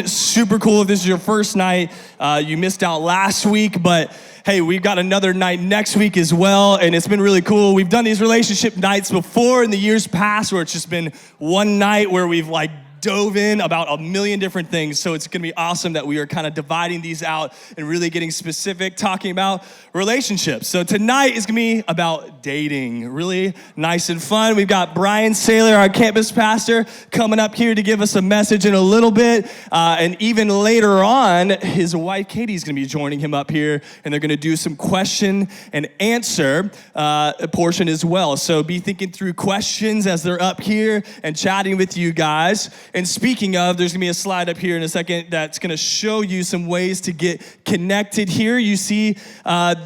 Super cool if this is your first night. You missed out last week, but hey, we've got another night next week as well, and it's been really cool. We've done these relationship nights before in the years past where it's just been one night where we've dove in about a million different things. So it's gonna be awesome that we are kind of dividing these out and really getting specific, talking about relationships. So tonight is gonna be about dating, really nice and fun. We've got Brian Saylor, our campus pastor, coming up here to give us a message in a little bit. And even later on, his wife Katie's gonna be joining him up here, and they're gonna do some question and answer portion as well. So be thinking through questions as they're up here and chatting with you guys. And speaking of, there's gonna be a slide up here in a second that's gonna show you some ways to get connected here. You see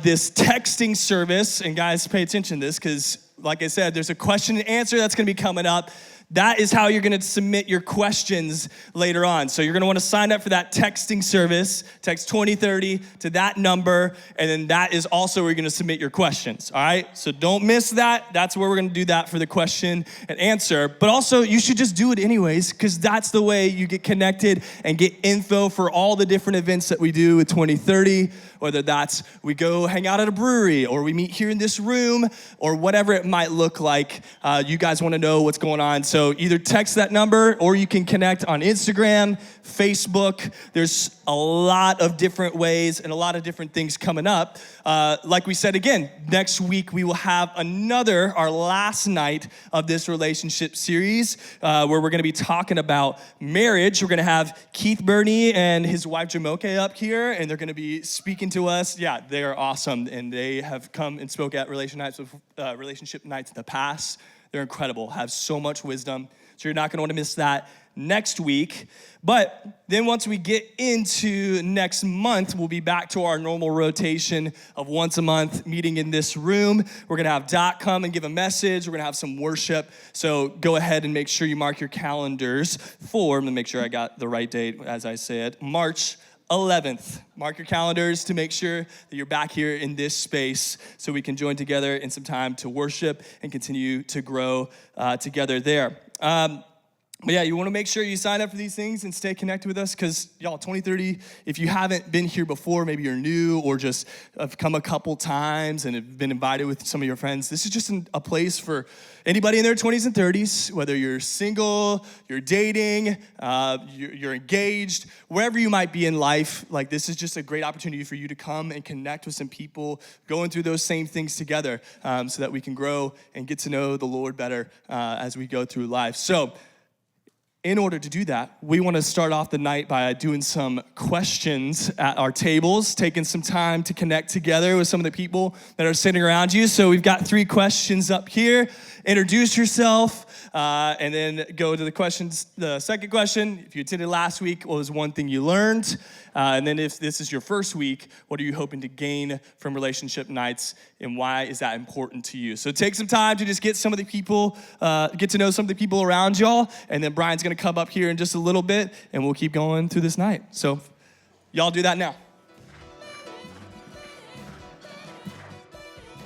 this texting service, and guys, pay attention to this because, like I said, there's a question and answer that's gonna be coming up. That is how you're gonna submit your questions later on. So you're gonna wanna sign up for that texting service, text 2030 to that number, and then that is also where you're gonna submit your questions, all right? So don't miss that. That's where we're gonna do that for the question and answer. But also, you should just do it anyways, because that's the way you get connected and get info for all the different events that we do with 2030, whether that's we go hang out at a brewery, or we meet here in this room, or whatever it might look like. You guys wanna know what's going on. So either text that number, or you can connect on Instagram, Facebook. There's a lot of different ways and a lot of different things coming up. Like we said again, next week we will have our last night of this relationship series, where we're gonna be talking about marriage. We're gonna have Keith Burney and his wife Jamoke up here, and they're gonna be speaking to us. Yeah, they are awesome, and they have come and spoke at relationship nights in the past. They're incredible, have so much wisdom. So you're not gonna wanna miss that next week. But then once we get into next month, we'll be back to our normal rotation of once a month meeting in this room. We're gonna have Dot come and give a message. We're gonna have some worship. So go ahead and make sure you mark your calendars for, I'm gonna make sure I got the right date as I said, March 11th. Mark your calendars to make sure that you're back here in this space so we can join together in some time to worship and continue to grow together there. But yeah, you want to make sure you sign up for these things and stay connected with us because, y'all, 2030, if you haven't been here before, maybe you're new or just have come a couple times and have been invited with some of your friends, this is just a place for anybody in their 20s and 30s, whether you're single, you're dating, you're engaged, wherever you might be in life. This is just a great opportunity for you to come and connect with some people going through those same things together, so that we can grow and get to know the Lord better as we go through life. So in order to do that, we want to start off the night by doing some questions at our tables, taking some time to connect together with some of the people that are sitting around you. So we've got 3 questions up here. Introduce yourself, and then go to the questions. The second question, if you attended last week, what was one thing you learned? And then if this is your first week, what are you hoping to gain from relationship nights, and why is that important to you? So take some time to just get to know some of the people around y'all, and then Brian's gonna come up here in just a little bit, and we'll keep going through this night. So y'all do that now.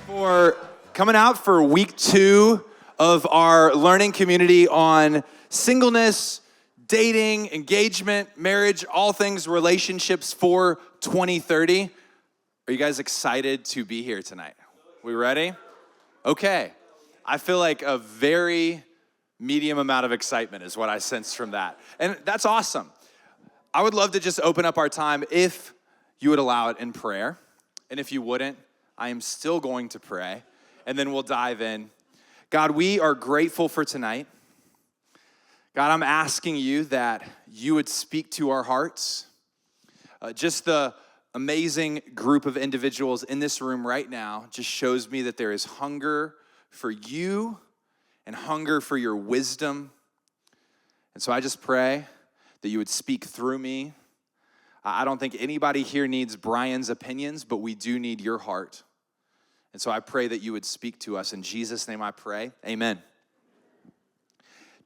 For coming out for week 2 of our learning community on singleness, dating, engagement, marriage, all things relationships for 2030. Are you guys excited to be here tonight? We ready? Okay. I feel like a very medium amount of excitement is what I sense from that. And that's awesome. I would love to just open up our time if you would allow it in prayer. And if you wouldn't, I am still going to pray. And then we'll dive in. God, we are grateful for tonight. God, I'm asking you that you would speak to our hearts. Just the amazing group of individuals in this room right now just shows me that there is hunger for you and hunger for your wisdom. And so I just pray that you would speak through me. I don't think anybody here needs Brian's opinions, but we do need your heart. And so I pray that you would speak to us. In Jesus' name I pray, amen.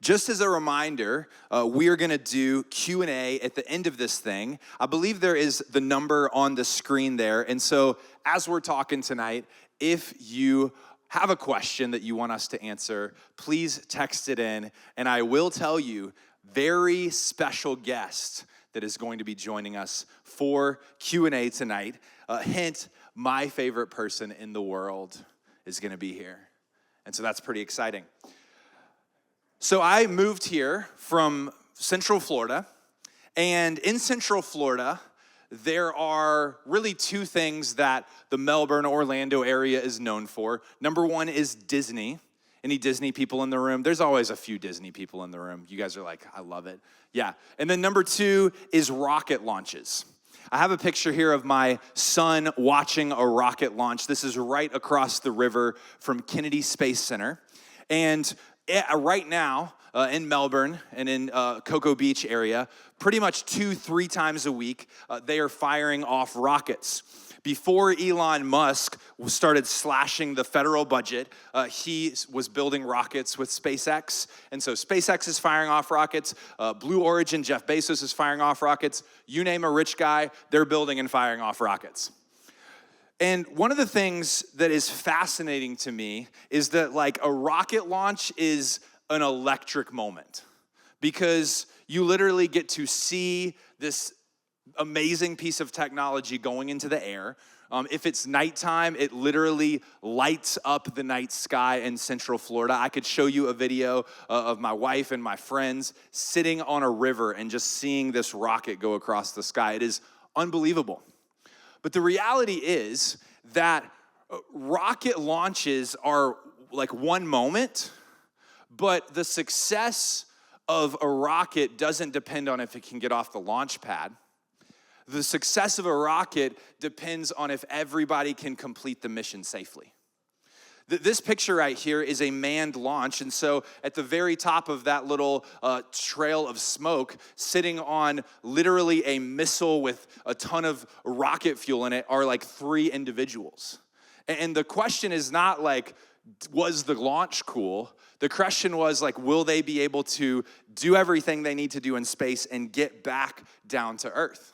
Just as a reminder, we are gonna do Q&A at the end of this thing. I believe there is the number on the screen there. And so as we're talking tonight, if you have a question that you want us to answer, please text it in. And I will tell you, very special guest that is going to be joining us for Q&A tonight. Hint, my favorite person in the world is going to be here. And so that's pretty exciting. So I moved here from Central Florida, and in Central Florida, there are really two things that the Melbourne, Orlando area is known for. Number one is Disney. Any Disney people in the room? There's always a few Disney people in the room. You guys are like, I love it. Yeah. And then number two is rocket launches. I have a picture here of my son watching a rocket launch. This is right across the river from Kennedy Space Center. And right now in Melbourne and in Cocoa Beach area, pretty much 2-3 times a week, they are firing off rockets. Before Elon Musk started slashing the federal budget, he was building rockets with SpaceX. And so SpaceX is firing off rockets. Blue Origin, Jeff Bezos is firing off rockets. You name a rich guy, they're building and firing off rockets. And one of the things that is fascinating to me is that like a rocket launch is an electric moment because you literally get to see this amazing piece of technology going into the air. If it's nighttime, it literally lights up the night sky in Central Florida. I could show you a video of my wife and my friends sitting on a river and just seeing this rocket go across the sky. It is unbelievable. But the reality is that rocket launches are like one moment, but the success of a rocket doesn't depend on if it can get off the launch pad. The success of a rocket depends on if everybody can complete the mission safely. This picture right here is a manned launch, and so at the very top of that little trail of smoke, sitting on literally a missile with a ton of rocket fuel in it, are like 3 individuals. And the question is not like, was the launch cool? The question was like, will they be able to do everything they need to do in space and get back down to Earth?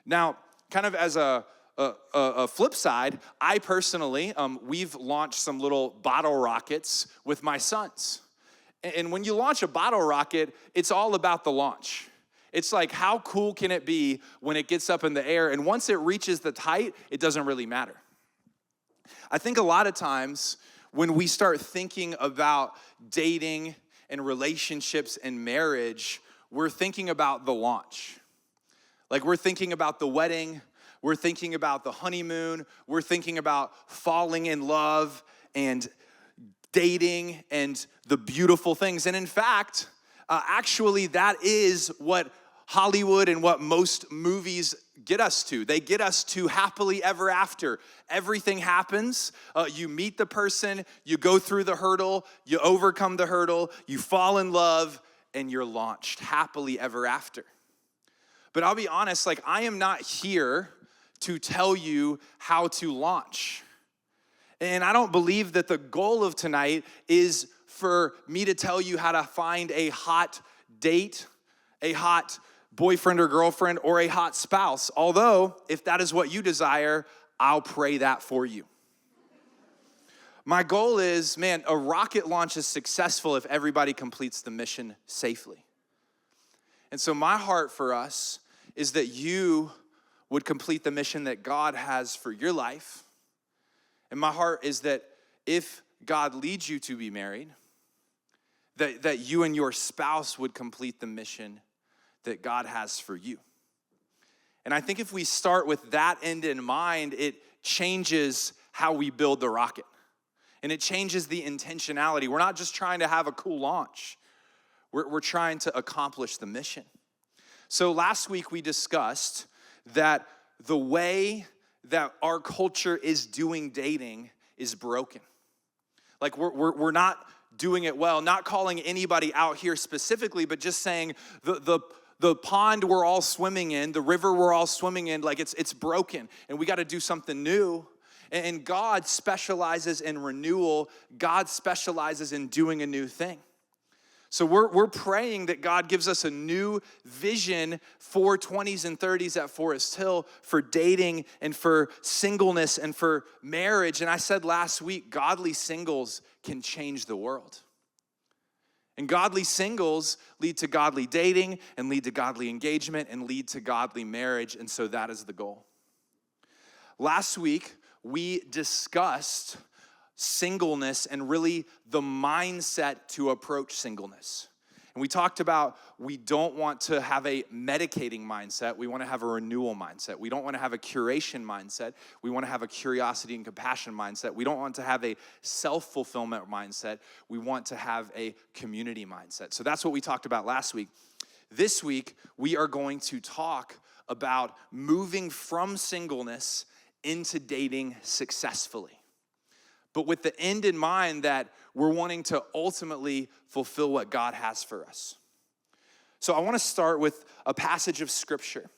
Now, kind of as a flip side, I personally, we've launched some little bottle rockets with my sons. And when you launch a bottle rocket, it's all about the launch. It's like, how cool can it be when it gets up in the air? And once it reaches the height, it doesn't really matter. I think a lot of times when we start thinking about dating and relationships and marriage, we're thinking about the launch. Like we're thinking about the wedding, we're thinking about the honeymoon, we're thinking about falling in love and dating and the beautiful things. And in fact, actually that is what Hollywood and what most movies get us to. They get us to happily ever after. Everything happens, you meet the person, you go through the hurdle, you overcome the hurdle, you fall in love, and you're launched happily ever after. But I'll be honest, like I am not here to tell you how to launch. And I don't believe that the goal of tonight is for me to tell you how to find a hot date, a hot boyfriend or girlfriend, or a hot spouse. Although, if that is what you desire, I'll pray that for you. My goal is, man, a rocket launch is successful if everybody completes the mission safely. And so my heart for us is that you would complete the mission that God has for your life. And my heart is that if God leads you to be married, that you and your spouse would complete the mission that God has for you. And I think if we start with that end in mind, it changes how we build the rocket. And it changes the intentionality. We're not just trying to have a cool launch. We're trying to accomplish the mission. So last week we discussed that the way that our culture is doing dating is broken. Like we're not doing it well, not calling anybody out here specifically, but just saying the pond we're all swimming in, the river we're all swimming in, like it's broken and we got to do something new. And God specializes in renewal. God specializes in doing a new thing. So we're praying that God gives us a new vision for 20s and 30s at Forest Hill, for dating and for singleness and for marriage. And I said last week, godly singles can change the world. And godly singles lead to godly dating and lead to godly engagement and lead to godly marriage. And so that is the goal. Last week, we discussed singleness and really the mindset to approach singleness. And we talked about we don't want to have a medicating mindset. We want to have a renewal mindset. We don't want to have a curation mindset. We want to have a curiosity and compassion mindset. We don't want to have a self-fulfillment mindset. We want to have a community mindset. So that's what we talked about last week. This week, we are going to talk about moving from singleness into dating successfully, but with the end in mind that we're wanting to ultimately fulfill what God has for us. So I want to start with a passage of scripture.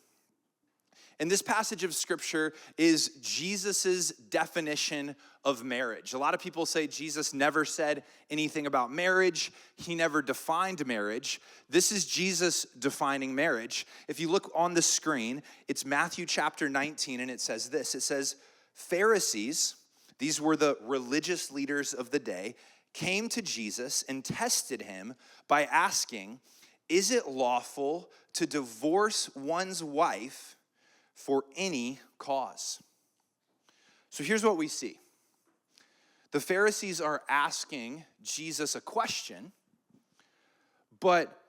And this passage of scripture is Jesus's definition of marriage. A lot of people say Jesus never said anything about marriage. He never defined marriage. This is Jesus defining marriage. If you look on the screen, it's Matthew chapter 19, and it says this. It says, Pharisees, these were the religious leaders of the day, came to Jesus and tested him by asking, is it lawful to divorce one's wife for any cause? So here's what we see. The Pharisees are asking Jesus a question, but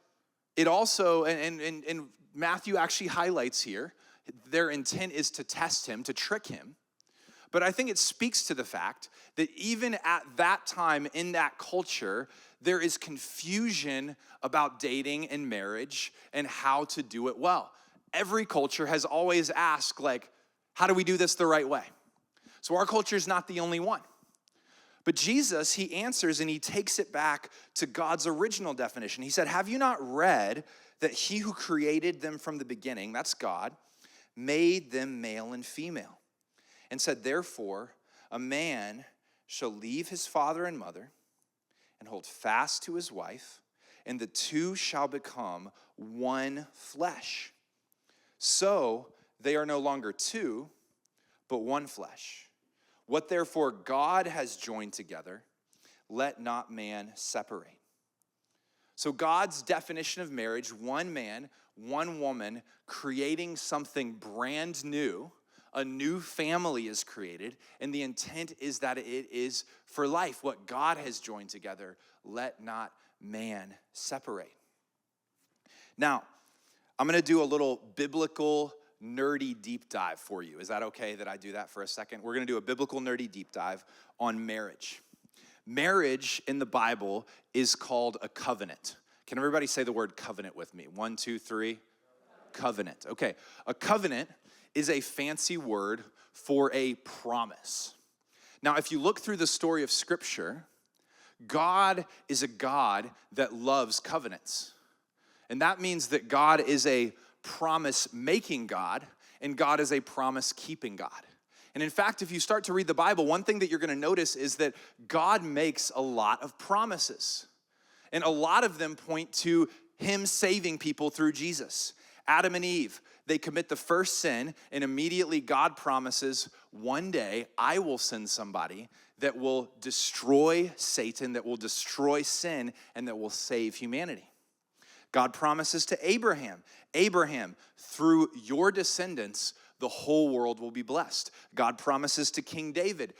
it also, and Matthew actually highlights here, their intent is to test him, to trick him. But I think it speaks to the fact that even at that time in that culture, there is confusion about dating and marriage and how to do it well. Every culture has always asked, like, how do we do this the right way? So our culture is not the only one. But Jesus, he answers and he takes it back to God's original definition. He said, have you not read that he who created them from the beginning, that's God, made them male and female? And said, therefore, a man shall leave his father and mother and hold fast to his wife, and the two shall become one flesh. So they are no longer two, but one flesh. What therefore God has joined together, let not man separate. So God's definition of marriage, one man, one woman, creating something brand new. A new family is created, and the intent is that it is for life. What God has joined together, let not man separate. Now, I'm going to do a little biblical nerdy deep dive for you. Is that okay that I do that for a second? We're going to do a biblical nerdy deep dive on marriage. Marriage in the Bible is called a covenant. Can everybody say the word covenant with me? 1, 2, 3. Covenant. Okay, a covenant is a fancy word for a promise. Now, if you look through the story of Scripture, God is a God that loves covenants. And that means that God is a promise-making God, and God is a promise-keeping God. And in fact, if you start to read the Bible, one thing that you're going to notice is that God makes a lot of promises. And a lot of them point to him saving people through Jesus. Adam and Eve, they commit the first sin, and immediately God promises, one day I will send somebody that will destroy Satan, that will destroy sin, and that will save humanity. God promises to Abraham, through your descendants, the whole world will be blessed. God promises to King David,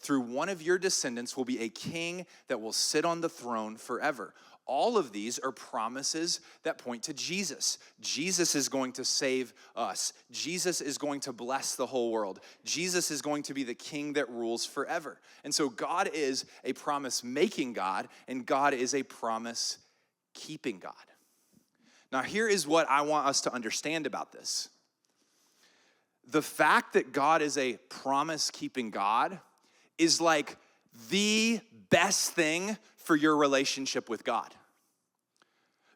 through one of your descendants will be a king that will sit on the throne forever. All of these are promises that point to Jesus. Jesus is going to save us. Jesus is going to bless the whole world. Jesus is going to be the king that rules forever. And so God is a promise-making God, and God is a promise-keeping God. Now, here is what I want us to understand about this. The fact that God is a promise-keeping God is like the best thing for your relationship with God.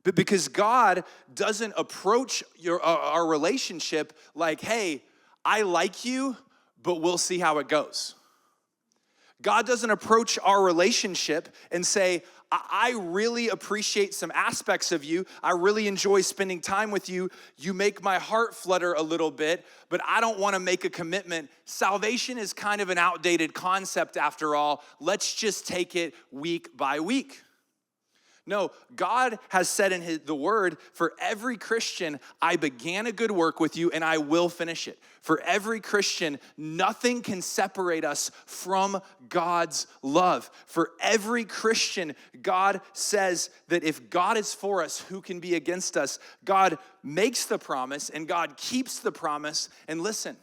But because God doesn't approach our relationship like, hey, I like you, but we'll see how it goes. God doesn't approach our relationship and say, I really appreciate some aspects of you. I really enjoy spending time with you. You make my heart flutter a little bit, but I don't want to make a commitment. Salvation is kind of an outdated concept after all. Let's just take it week by week. No, God has said in the word, for every Christian, I began a good work with you and I will finish it. For every Christian, nothing can separate us from God's love. For every Christian, God says that if God is for us, who can be against us? God makes the promise and God keeps the promise. And listen,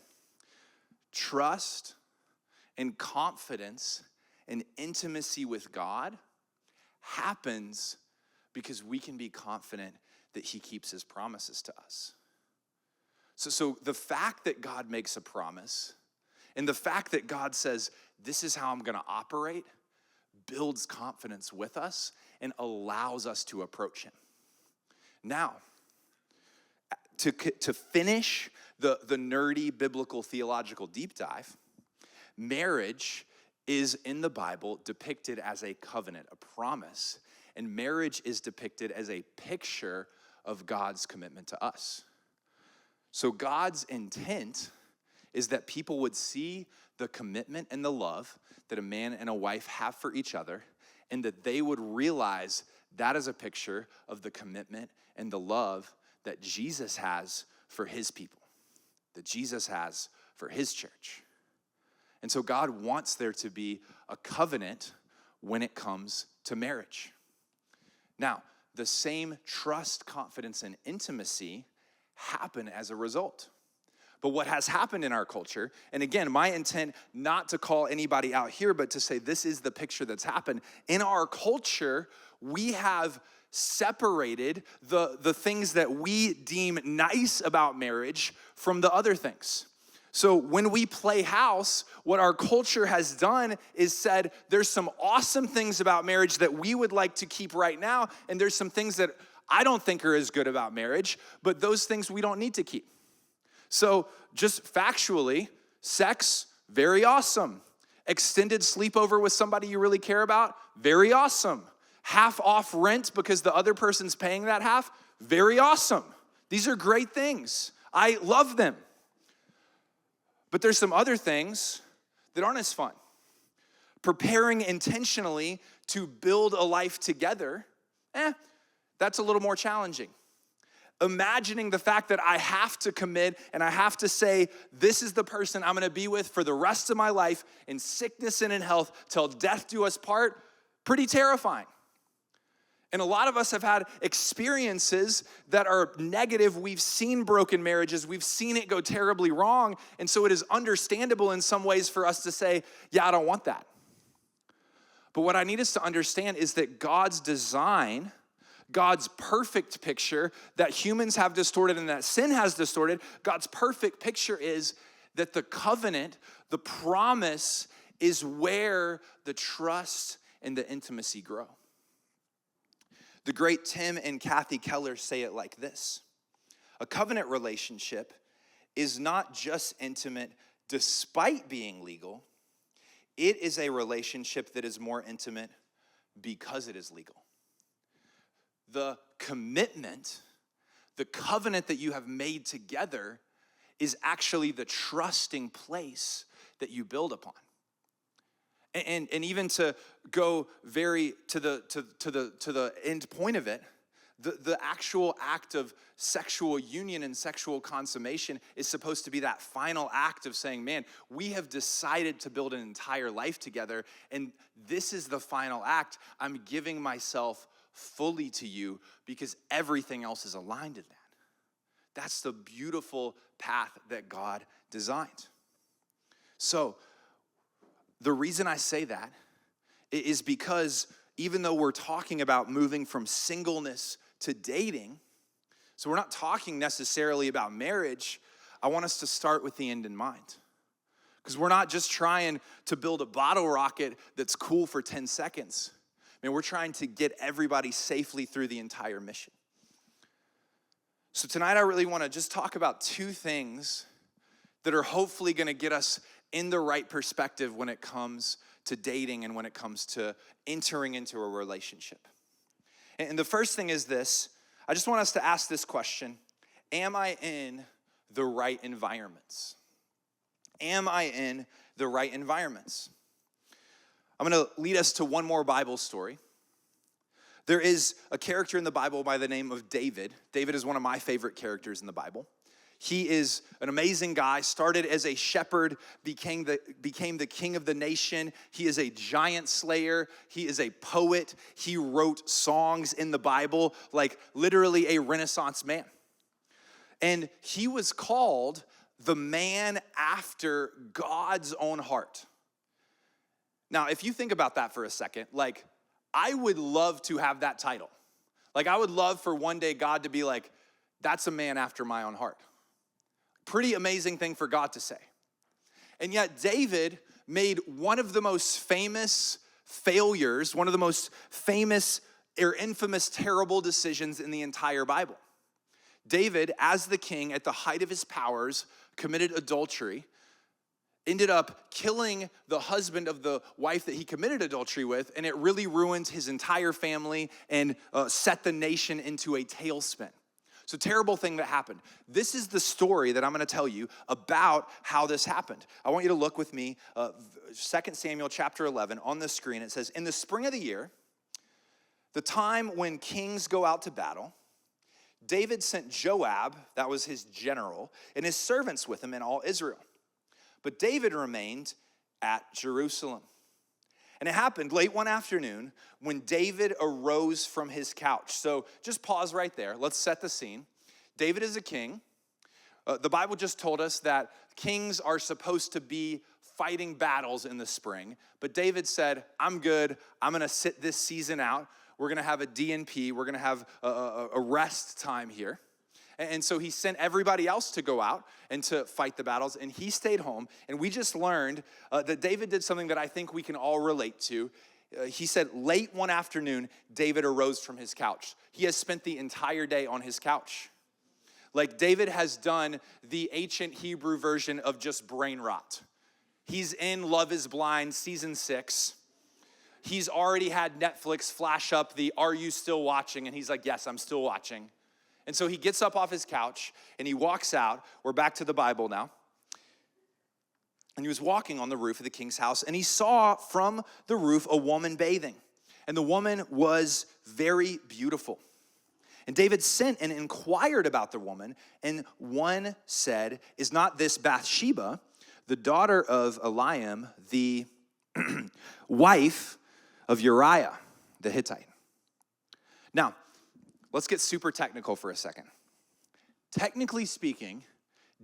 trust and confidence and intimacy with God happens because we can be confident that he keeps his promises to us. So the fact that God makes a promise and the fact that God says, this is how I'm going to operate, builds confidence with us and allows us to approach him. Now, to finish the nerdy biblical theological deep dive, marriage is in the Bible depicted as a covenant, a promise, and marriage is depicted as a picture of God's commitment to us. So God's intent is that people would see the commitment and the love that a man and a wife have for each other, and that they would realize that is a picture of the commitment and the love that Jesus has for his people, that Jesus has for his church. And so God wants there to be a covenant when it comes to marriage. Now, the same trust, confidence, and intimacy happen as a result. But what has happened in our culture, and again, my intent not to call anybody out here, but to say this is the picture that's happened. In our culture, we have separated the things that we deem nice about marriage from the other things. So when we play house, what our culture has done is said, there's some awesome things about marriage that we would like to keep right now, and there's some things that I don't think are as good about marriage, but those things we don't need to keep. So just factually, sex, very awesome. Extended sleepover with somebody you really care about, very awesome. Half off rent because the other person's paying that half, very awesome. These are great things. I love them. But there's some other things that aren't as fun. Preparing intentionally to build a life together, that's a little more challenging. Imagining the fact that I have to commit and I have to say, this is the person I'm gonna be with for the rest of my life in sickness and in health till death do us part, pretty terrifying. And a lot of us have had experiences that are negative. We've seen broken marriages. We've seen it go terribly wrong. And so it is understandable in some ways for us to say, yeah, I don't want that. But what I need us to understand is that God's design, God's perfect picture that humans have distorted and that sin has distorted, God's perfect picture is that the covenant, the promise, is where the trust and the intimacy grow. The great Tim and Kathy Keller say it like this: a covenant relationship is not just intimate despite being legal, it is a relationship that is more intimate because it is legal. The commitment, the covenant that you have made together is actually the trusting place that you build upon. And even to go very to the end point of it, the actual act of sexual union and sexual consummation is supposed to be that final act of saying, man, we have decided to build an entire life together, and this is the final act. I'm giving myself fully to you because everything else is aligned in that. That's the beautiful path that God designed. So, the reason I say that is because even though we're talking about moving from singleness to dating, so we're not talking necessarily about marriage, I want us to start with the end in mind. Because we're not just trying to build a bottle rocket that's cool for 10 seconds. I mean, we're trying to get everybody safely through the entire mission. So tonight I really want to just talk about two things that are hopefully going to get us in the right perspective when it comes to dating and when it comes to entering into a relationship. And the first thing is this: I just want us to ask this question: am I in the right environments? Am I in the right environments? I'm going to lead us to one more Bible story. There is a character in the Bible by the name of David. David is one of my favorite characters in the Bible. He is an amazing guy, started as a shepherd, became the king of the nation. He is a giant slayer. He is a poet. He wrote songs in the Bible, like literally a Renaissance man. And he was called the man after God's own heart. Now, if you think about that for a second, like, I would love to have that title. Like, I would love for one day God to be like, that's a man after my own heart. Pretty amazing thing for God to say. And yet David made one of the most famous failures, one of the most famous or infamous terrible decisions in the entire Bible. David, as the king, at the height of his powers, committed adultery, ended up killing the husband of the wife that he committed adultery with, and it really ruined his entire family and set the nation into a tailspin. So terrible thing that happened. This is the story that I'm gonna tell you about how this happened. I want you to look with me, 2 Samuel chapter 11 on the screen. It says, in the spring of the year, the time when kings go out to battle, David sent Joab, that was his general, and his servants with him and all Israel. But David remained at Jerusalem. And it happened late one afternoon when David arose from his couch. So just pause right there. Let's set the scene. David is a king. The Bible just told us that kings are supposed to be fighting battles in the spring. But David said, I'm good. I'm going to sit this season out. We're going to have a DNP. We're going to have a rest time here. And so he sent everybody else to go out and to fight the battles, and he stayed home. And we just learned that David did something that I think we can all relate to. He said late one afternoon, David arose from his couch. He has spent the entire day on his couch. Like, David has done the ancient Hebrew version of just brain rot. He's in Love is Blind season 6. He's already had Netflix flash up the "Are you still watching?" And he's like, yes, I'm still watching. And so he gets up off his couch and he walks out. We're back to the Bible now. And he was walking on the roof of the king's house, and he saw from the roof a woman bathing. And the woman was very beautiful. And David sent and inquired about the woman, and one said, is not this Bathsheba, the daughter of Eliam, the wife of Uriah the Hittite? Now, let's get super technical for a second. Technically speaking,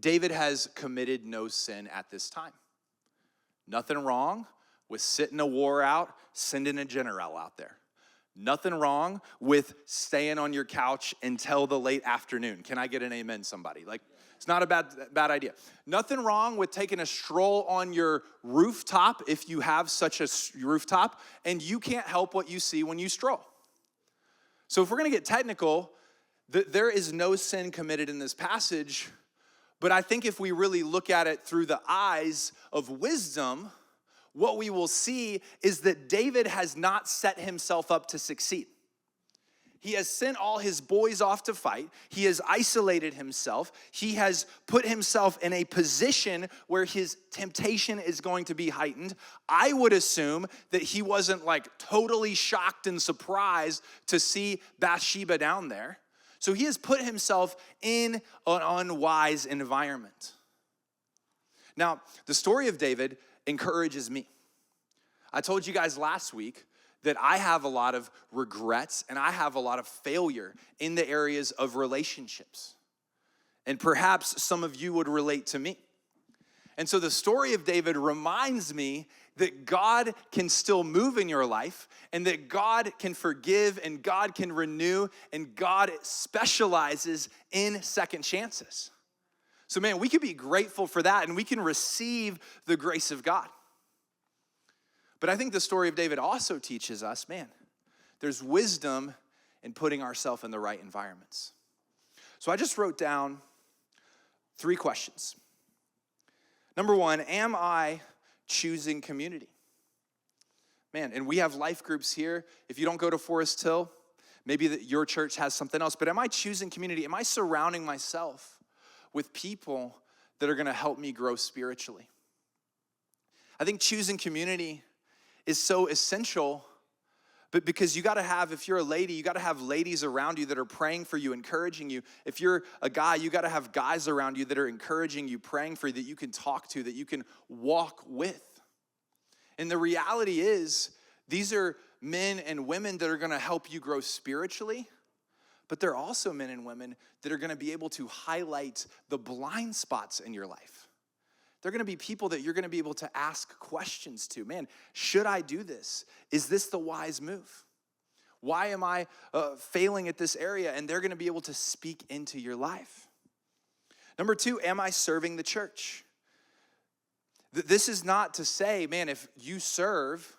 David has committed no sin at this time. Nothing wrong with sitting a war out, sending a general out there. Nothing wrong with staying on your couch until the late afternoon. Can I get an amen, somebody? Like, it's not a bad idea. Nothing wrong with taking a stroll on your rooftop if you have such a rooftop, and you can't help what you see when you stroll. So if we're gonna get technical, there is no sin committed in this passage, but I think if we really look at it through the eyes of wisdom, what we will see is that David has not set himself up to succeed. He has sent all his boys off to fight. He has isolated himself. He has put himself in a position where his temptation is going to be heightened. I would assume that he wasn't like totally shocked and surprised to see Bathsheba down there. So he has put himself in an unwise environment. Now, the story of David encourages me. I told you guys last week that I have a lot of regrets and I have a lot of failure in the areas of relationships. And perhaps some of you would relate to me. And so the story of David reminds me that God can still move in your life, and that God can forgive, and God can renew, and God specializes in second chances. So man, we can be grateful for that, and we can receive the grace of God. But I think the story of David also teaches us, man, there's wisdom in putting ourselves in the right environments. So I just wrote down 3 questions. Number 1, am I choosing community? Man, and we have life groups here. If you don't go to Forest Hill, maybe your church has something else, but am I choosing community? Am I surrounding myself with people that are gonna help me grow spiritually? I think choosing community is so essential But because you gotta have, if you're a lady, you gotta have ladies around you that are praying for you, encouraging you. If you're a guy, you gotta have guys around you that are encouraging you, praying for you, that you can talk to, that you can walk with. And the reality is, these are men and women that are gonna help you grow spiritually, but they're also men and women that are gonna be able to highlight the blind spots in your life. They're gonna be people that you're gonna be able to ask questions to. Man, should I do this? Is this the wise move? Why am I failing at this area? And they're gonna be able to speak into your life. Number 2, am I serving the church? This is not to say, man, if you serve,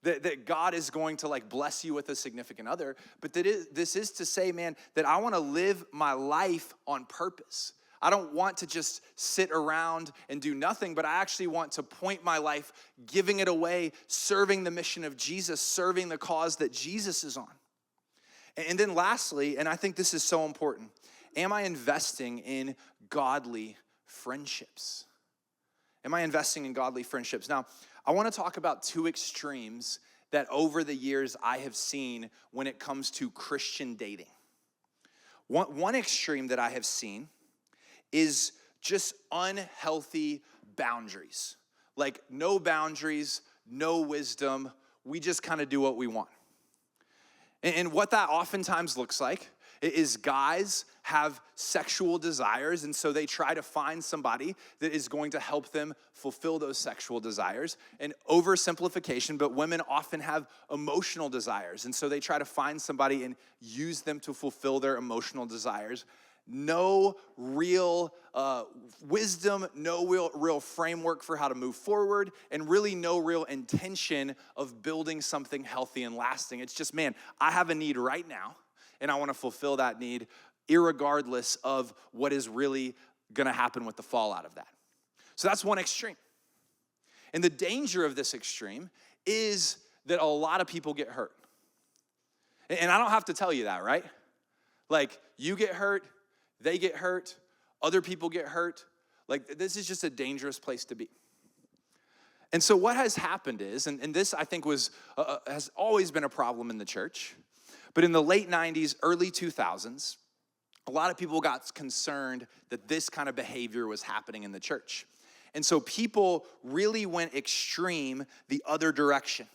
that God is going to bless you with a significant other, but this is to say, man, that I wanna live my life on purpose. I don't want to just sit around and do nothing, but I actually want to point my life, giving it away, serving the mission of Jesus, serving the cause that Jesus is on. And then lastly, and I think this is so important, am I investing in godly friendships? Am I investing in godly friendships? Now, I want to talk about 2 extremes that over the years I have seen when it comes to Christian dating. One extreme that I have seen is just unhealthy boundaries. Like no boundaries, no wisdom. We just kind of do what we want. And what that oftentimes looks like is guys have sexual desires, and so they try to find somebody that is going to help them fulfill those sexual desires. And oversimplification, but women often have emotional desires, and so they try to find somebody and use them to fulfill their emotional desires. No real wisdom, no real framework for how to move forward, and really no real intention of building something healthy and lasting. It's just, man, I have a need right now, and I want to fulfill that need irregardless of what is really going to happen with the fallout of that. So that's one extreme. And the danger of this extreme is that a lot of people get hurt. And I don't have to tell you that, right? Like, you get hurt, they get hurt, other people get hurt. Like, this is just a dangerous place to be. And so what has happened is, and this I think has always been a problem in the church, but in the late 90s, early 2000s, a lot of people got concerned that this kind of behavior was happening in the church. And so people really went extreme the other direction.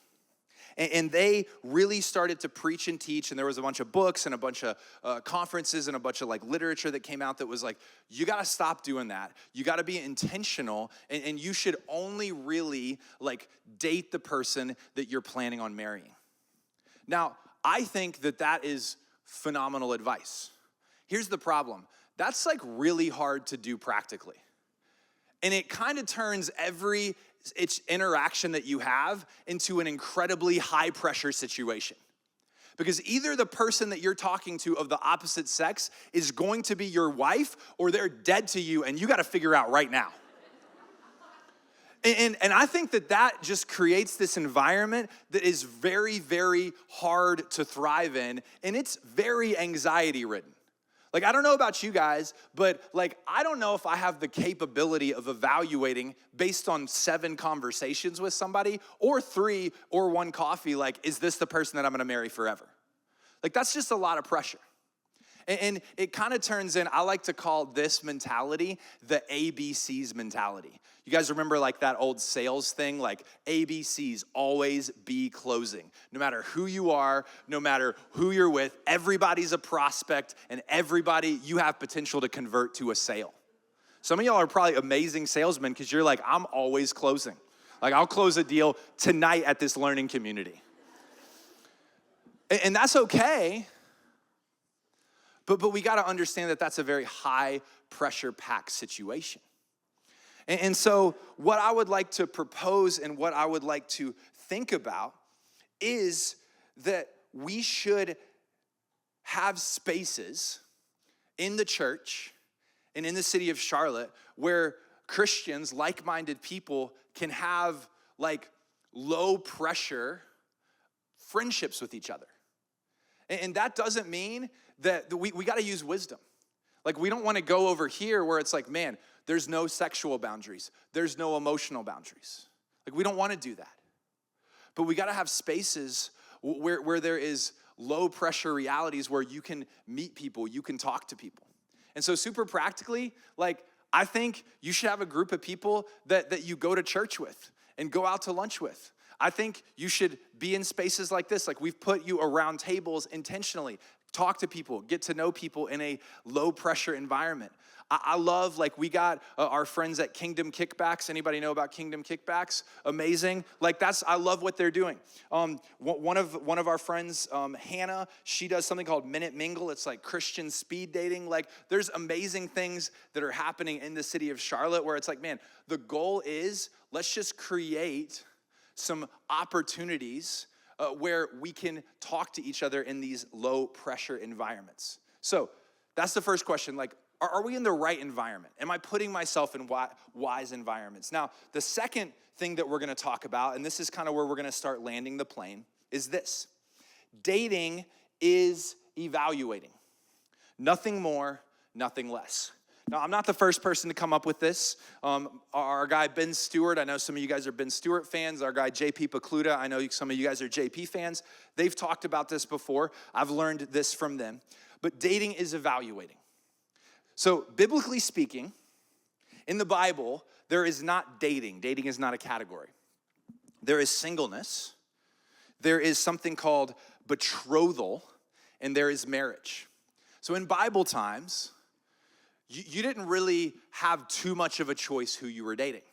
And they really started to preach and teach, and there was a bunch of books and a bunch of conferences and a bunch of literature that came out that was like, you gotta stop doing that. You gotta be intentional, and you should only really date the person that you're planning on marrying. Now, I think that is phenomenal advice. Here's the problem. That's really hard to do practically. And it kind of turns every interaction that you have into an incredibly high pressure situation. Because either the person that you're talking to of the opposite sex is going to be your wife, or they're dead to you and you gotta figure out right now. And I think that just creates this environment that is very, very hard to thrive in, and it's very anxiety ridden. I don't know about you guys, but I don't know if I have the capability of evaluating based on 7 conversations with somebody or 3 or 1 coffee, is this the person that I'm gonna marry forever? That's just a lot of pressure. And it kind of turns in, I like to call this mentality the ABCs mentality. You guys remember that old sales thing? ABCs, always be closing. No matter who you are, no matter who you're with, everybody's a prospect, and everybody you have potential to convert to a sale. Some of y'all are probably amazing salesmen because you're I'm always closing. I'll close a deal tonight at this learning community. And that's okay. But we got to understand that that's a very high pressure packed situation. And so what I would like to propose and what I would like to think about is that we should have spaces in the church and in the city of Charlotte where Christians, like-minded people, can have low pressure friendships with each other. And that doesn't mean that we got to use wisdom. We don't want to go over here where it's man, there's no sexual boundaries. There's no emotional boundaries. We don't want to do that. But we got to have spaces where there is low pressure realities where you can meet people, you can talk to people. And so super practically, like, I think you should have a group of people that you go to church with and go out to lunch with. I think you should be in spaces like this. Like, we've put you around tables intentionally. Talk to people, get to know people in a low pressure environment. I love, like, we got our friends at Kingdom Kickbacks. Anybody know about Kingdom Kickbacks? Amazing. Like, I love what they're doing. One of our friends, Hannah, she does something called Minute Mingle. It's like Christian speed dating. Like, there's amazing things that are happening in the city of Charlotte where it's like, man, the goal is let's just create some opportunities where we can talk to each other in these low pressure environments. So that's the first question. Like, are we in the right environment? Am I putting myself in wise environments? Now, the second thing that we're gonna talk about, and this is kind of where we're gonna start landing the plane, is this. Dating is evaluating. Nothing more, nothing less. Now, I'm not the first person to come up with this. Our guy, Ben Stewart, I know some of you guys are Ben Stewart fans. Our guy, JP Pokluda, I know some of you guys are JP fans. They've talked about this before. I've learned this from them. But dating is evaluating. So, biblically speaking, in the Bible, there is not dating. Dating is not a category. There is singleness. There is something called betrothal, and there is marriage. So, in Bible times, you didn't really have too much of a choice who you were dating.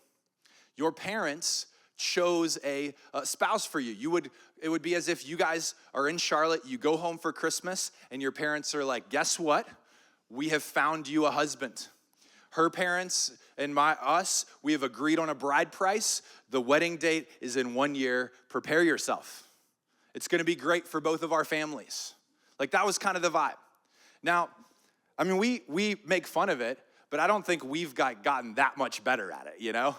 Your parents chose a spouse for you. It would be as if you guys are in Charlotte, you go home for Christmas, and your parents are like, guess what? We have found you a husband. Her parents and us, we have agreed on a bride price. The wedding date is in 1 year. Prepare yourself. It's gonna be great for both of our families. Like, that was kind of the vibe. Now, I mean, we make fun of it, but I don't think we've gotten that much better at it, you know?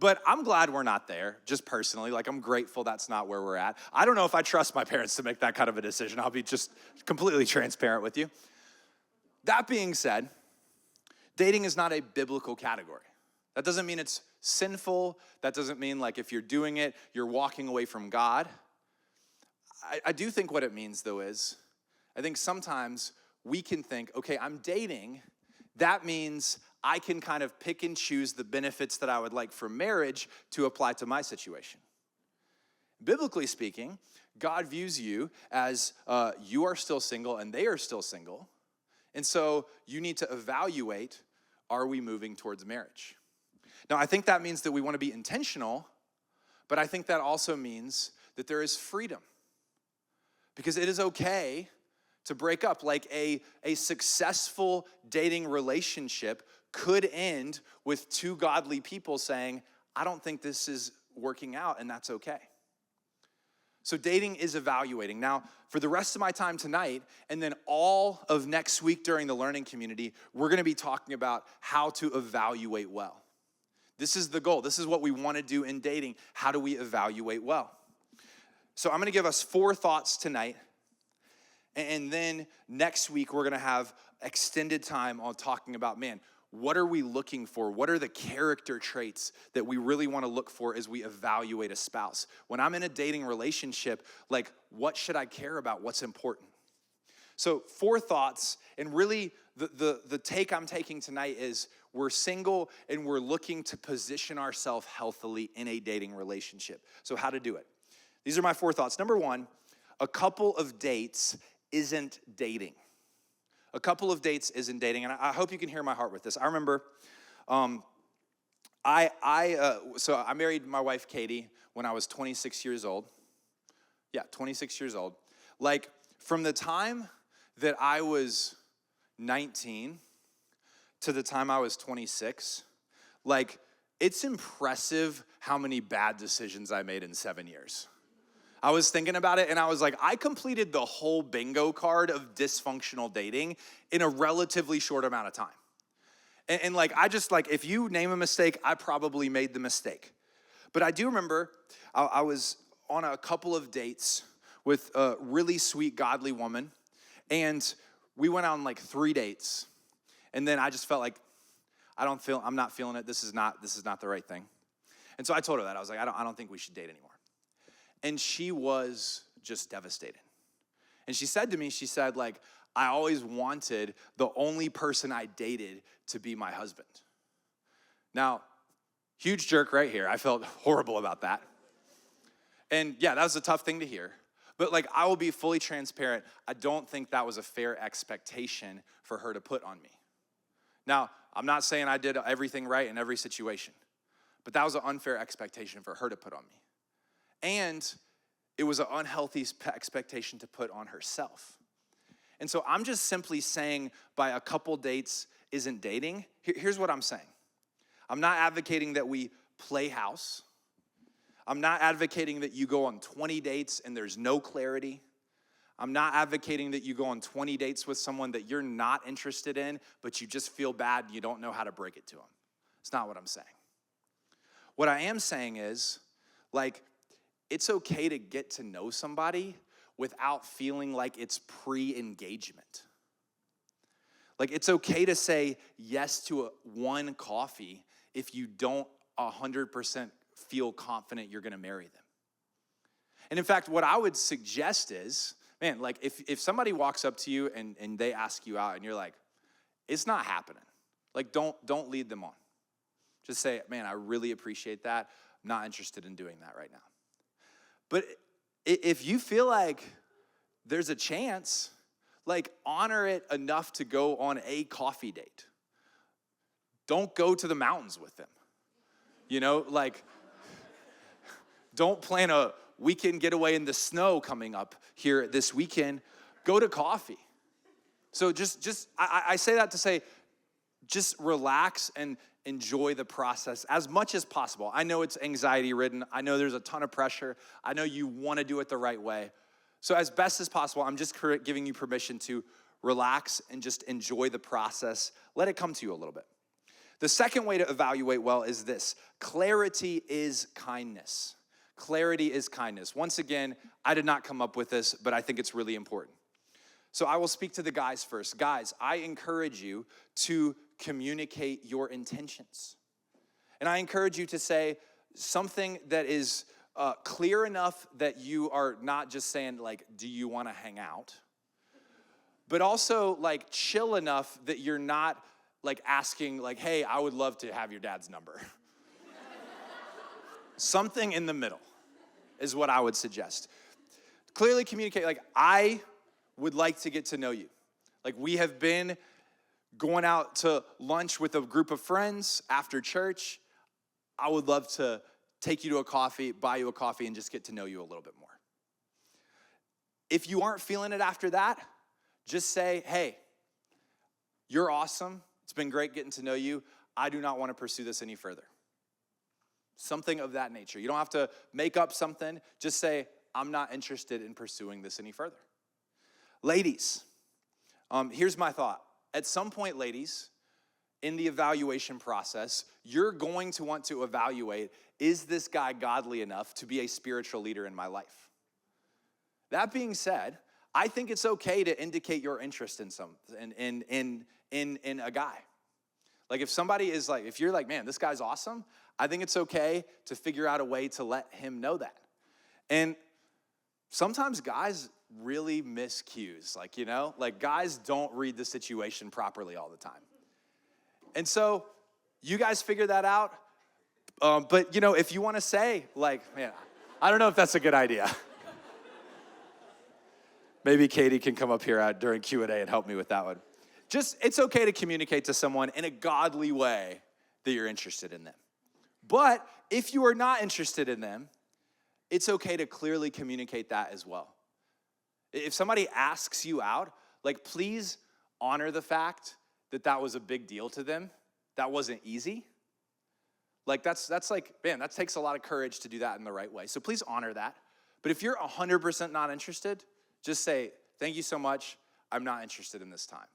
But I'm glad we're not there, just personally. Like, I'm grateful that's not where we're at. I don't know if I trust my parents to make that kind of a decision. I'll be just completely transparent with you. That being said, dating is not a biblical category. That doesn't mean it's sinful. That doesn't mean, like, if you're doing it, you're walking away from God. I do think what it means, though, is I think sometimes we can think, okay, I'm dating. That means I can kind of pick and choose the benefits that I would like from marriage to apply to my situation. Biblically speaking, God views you as you are still single and they are still single. And so you need to evaluate, are we moving towards marriage? Now, I think that means that we want to be intentional, but I think that also means that there is freedom. Because it is okay to break up. Like, a successful dating relationship could end with two godly people saying, I don't think this is working out, and that's okay. So dating is evaluating. Now, for the rest of my time tonight, and then all of next week during the learning community, we're gonna be talking about how to evaluate well. This is the goal. This is what we wanna do in dating. How do we evaluate well? So I'm gonna give us 4 thoughts tonight. And then next week, we're gonna have extended time on talking about, man, what are we looking for? What are the character traits that we really wanna look for as we evaluate a spouse? When I'm in a dating relationship, like, what should I care about? What's important? So 4 thoughts, and really the take I'm taking tonight is we're single and we're looking to position ourselves healthily in a dating relationship. So how to do it. These are my 4 thoughts. Number 1, a couple of dates isn't dating. A couple of dates isn't dating, and I hope you can hear my heart with this. I remember, so I married my wife Katie when I was 26 years old. Yeah, 26 years old. Like, from the time that I was 19 to the time I was 26, like, it's impressive how many bad decisions I made in 7 years. I was thinking about it, and I was like, I completed the whole bingo card of dysfunctional dating in a relatively short amount of time. And like, I just, like, if you name a mistake, I probably made the mistake. But I do remember I was on a couple of dates with a really sweet, godly woman, and we went on like 3 dates. And then I just felt like, I'm not feeling it. This is not the right thing. And so I told her that. I was like, I don't think we should date anymore. And she was just devastated. And she said to me, she said, like, I always wanted the only person I dated to be my husband. Now, huge jerk right here. I felt horrible about that. And yeah, that was a tough thing to hear. But like, I will be fully transparent. I don't think that was a fair expectation for her to put on me. Now, I'm not saying I did everything right in every situation, but that was an unfair expectation for her to put on me. And it was an unhealthy expectation to put on herself. And so I'm just simply saying by a couple dates isn't dating. Here's what I'm saying. I'm not advocating that we play house. I'm not advocating that you go on 20 dates and there's no clarity. I'm not advocating that you go on 20 dates with someone that you're not interested in, but you just feel bad and you don't know how to break it to them. It's not what I'm saying. What I am saying is, like, it's okay to get to know somebody without feeling like it's pre-engagement. Like, it's okay to say yes to one coffee if you don't 100% feel confident you're gonna marry them. And in fact, what I would suggest is, man, like if somebody walks up to you and they ask you out and you're like, it's not happening. Like, don't lead them on. Just say, man, I really appreciate that. I'm not interested in doing that right now. But if you feel like there's a chance, like, honor it enough to go on a coffee date. Don't go to the mountains with them. You know, like, don't plan a weekend getaway in the snow coming up here this weekend. Go to coffee. So I say that to say, just relax and enjoy the process as much as possible. I know it's anxiety-ridden. I know there's a ton of pressure. I know you want to do it the right way. So as best as possible, I'm just giving you permission to relax and just enjoy the process. Let it come to you a little bit. The second way to evaluate well is this: clarity is kindness. Clarity is kindness. Once again, I did not come up with this, but I think it's really important. So I will speak to the guys first. Guys, I encourage you to communicate your intentions. And I encourage you to say something that is clear enough that you are not just saying, like, do you want to hang out? But also, like, chill enough that you're not, like, asking, like, hey, I would love to have your dad's number. Something in the middle is what I would suggest. Clearly communicate, like, I would like to get to know you. Like, we have been going out to lunch with a group of friends after church. I would love to take you to a coffee, buy you a coffee, and just get to know you a little bit more. If you aren't feeling it after that, just say, hey, you're awesome. It's been great getting to know you. I do not want to pursue this any further. Something of that nature. You don't have to make up something. Just say, I'm not interested in pursuing this any further. Ladies, here's my thought. At some point, ladies, in the evaluation process, you're going to want to evaluate, is this guy godly enough to be a spiritual leader in my life? That being said, I think it's okay to indicate your interest in a guy. Like, if somebody is like, if you're like, man, this guy's awesome, I think it's okay to figure out a way to let him know that. And sometimes guys really miss cues, like, you know, like, guys don't read the situation properly all the time. And so you guys figure that out. But, you know, if you want to say, like, man, I don't know if that's a good idea. Maybe Katie can come up here during Q&A and help me with that one. Just, it's okay to communicate to someone in a godly way that you're interested in them. But if you are not interested in them, it's okay to clearly communicate that as well. If somebody asks you out, like, please honor the fact that that was a big deal to them. That wasn't easy. Like, that's like, man, that takes a lot of courage to do that in the right way. So please honor that. But if you're 100% not interested, just say, thank you so much. I'm not interested in this time.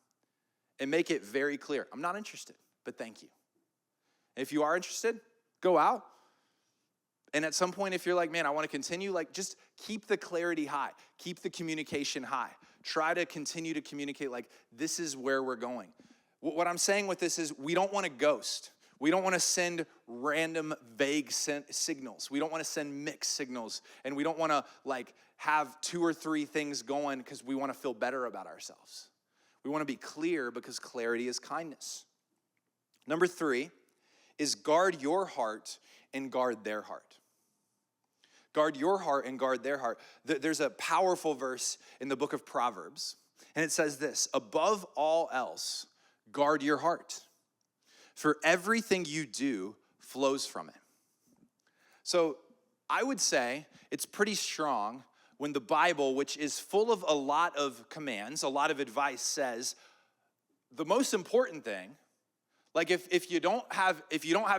And make it very clear. I'm not interested, but thank you. If you are interested, go out. And at some point, if you're like, man, I want to continue, like, just keep the clarity high. Keep the communication high. Try to continue to communicate, like, this is where we're going. What I'm saying with this is, we don't want to ghost. We don't want to send random, vague signals. We don't want to send mixed signals. And we don't want to have 2 or 3 things going because we want to feel better about ourselves. We want to be clear because clarity is kindness. Number 3 is guard your heart and guard their heart. Guard your heart and guard their heart. There's a powerful verse in the book of Proverbs, and it says this: above all else, guard your heart, for everything you do flows from it. So I would say it's pretty strong when the Bible, which is full of a lot of commands, a lot of advice, says the most important thing, like if you don't have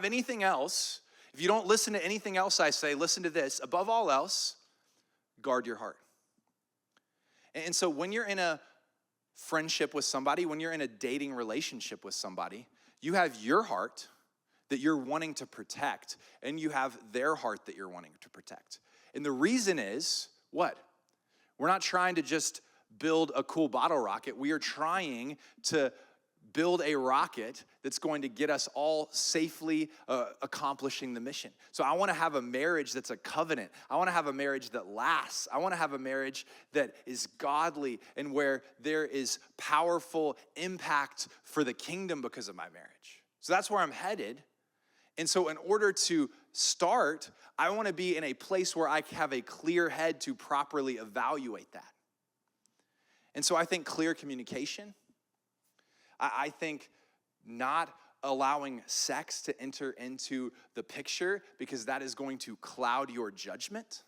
anything else, if you don't listen to anything else I say, listen to this: above all else, guard your heart. And so when you're in a friendship with somebody, when you're in a dating relationship with somebody, you have your heart that you're wanting to protect, and you have their heart that you're wanting to protect. And the reason is what? We're not trying to just build a cool bottle rocket. We are trying to build a rocket that's going to get us all safely accomplishing the mission. So I want to have a marriage that's a covenant. I want to have a marriage that lasts. I want to have a marriage that is godly and where there is powerful impact for the kingdom because of my marriage. So that's where I'm headed. And so in order to start, I want to be in a place where I have a clear head to properly evaluate that. And so I think clear communication. I think not allowing sex to enter into the picture because that is going to cloud your judgment.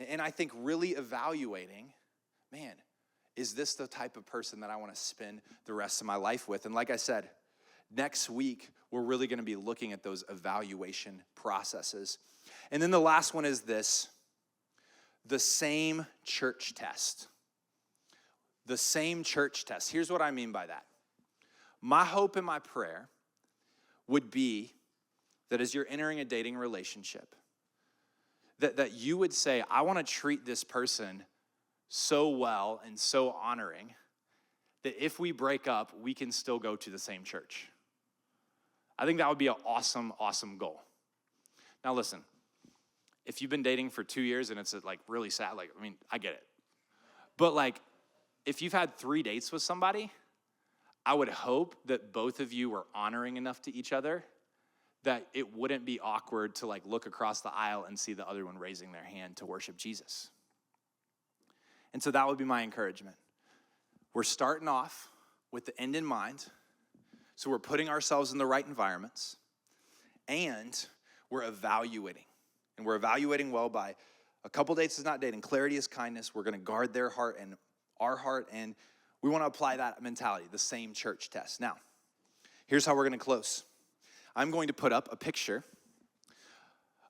And I think really evaluating, man, is this the type of person that I want to spend the rest of my life with? And like I said, next week, we're really going to be looking at those evaluation processes. And then the last one is this: the same church test. The same church test. Here's what I mean by that. My hope and my prayer would be that as you're entering a dating relationship, that you would say, I want to treat this person so well and so honoring that if we break up, we can still go to the same church. I think that would be an awesome, awesome goal. Now listen, if you've been dating for 2 years and it's really sad, I get it. But if you've had 3 dates with somebody, I would hope that both of you were honoring enough to each other that it wouldn't be awkward to look across the aisle and see the other one raising their hand to worship Jesus. And so that would be my encouragement. We're starting off with the end in mind, so we're putting ourselves in the right environments, and we're evaluating. And we're evaluating well by a couple dates is not dating. Clarity is kindness. We're going to guard their heart and our heart, and we want to apply that mentality, the same church test. Now, here's how we're going to close. I'm going to put up a picture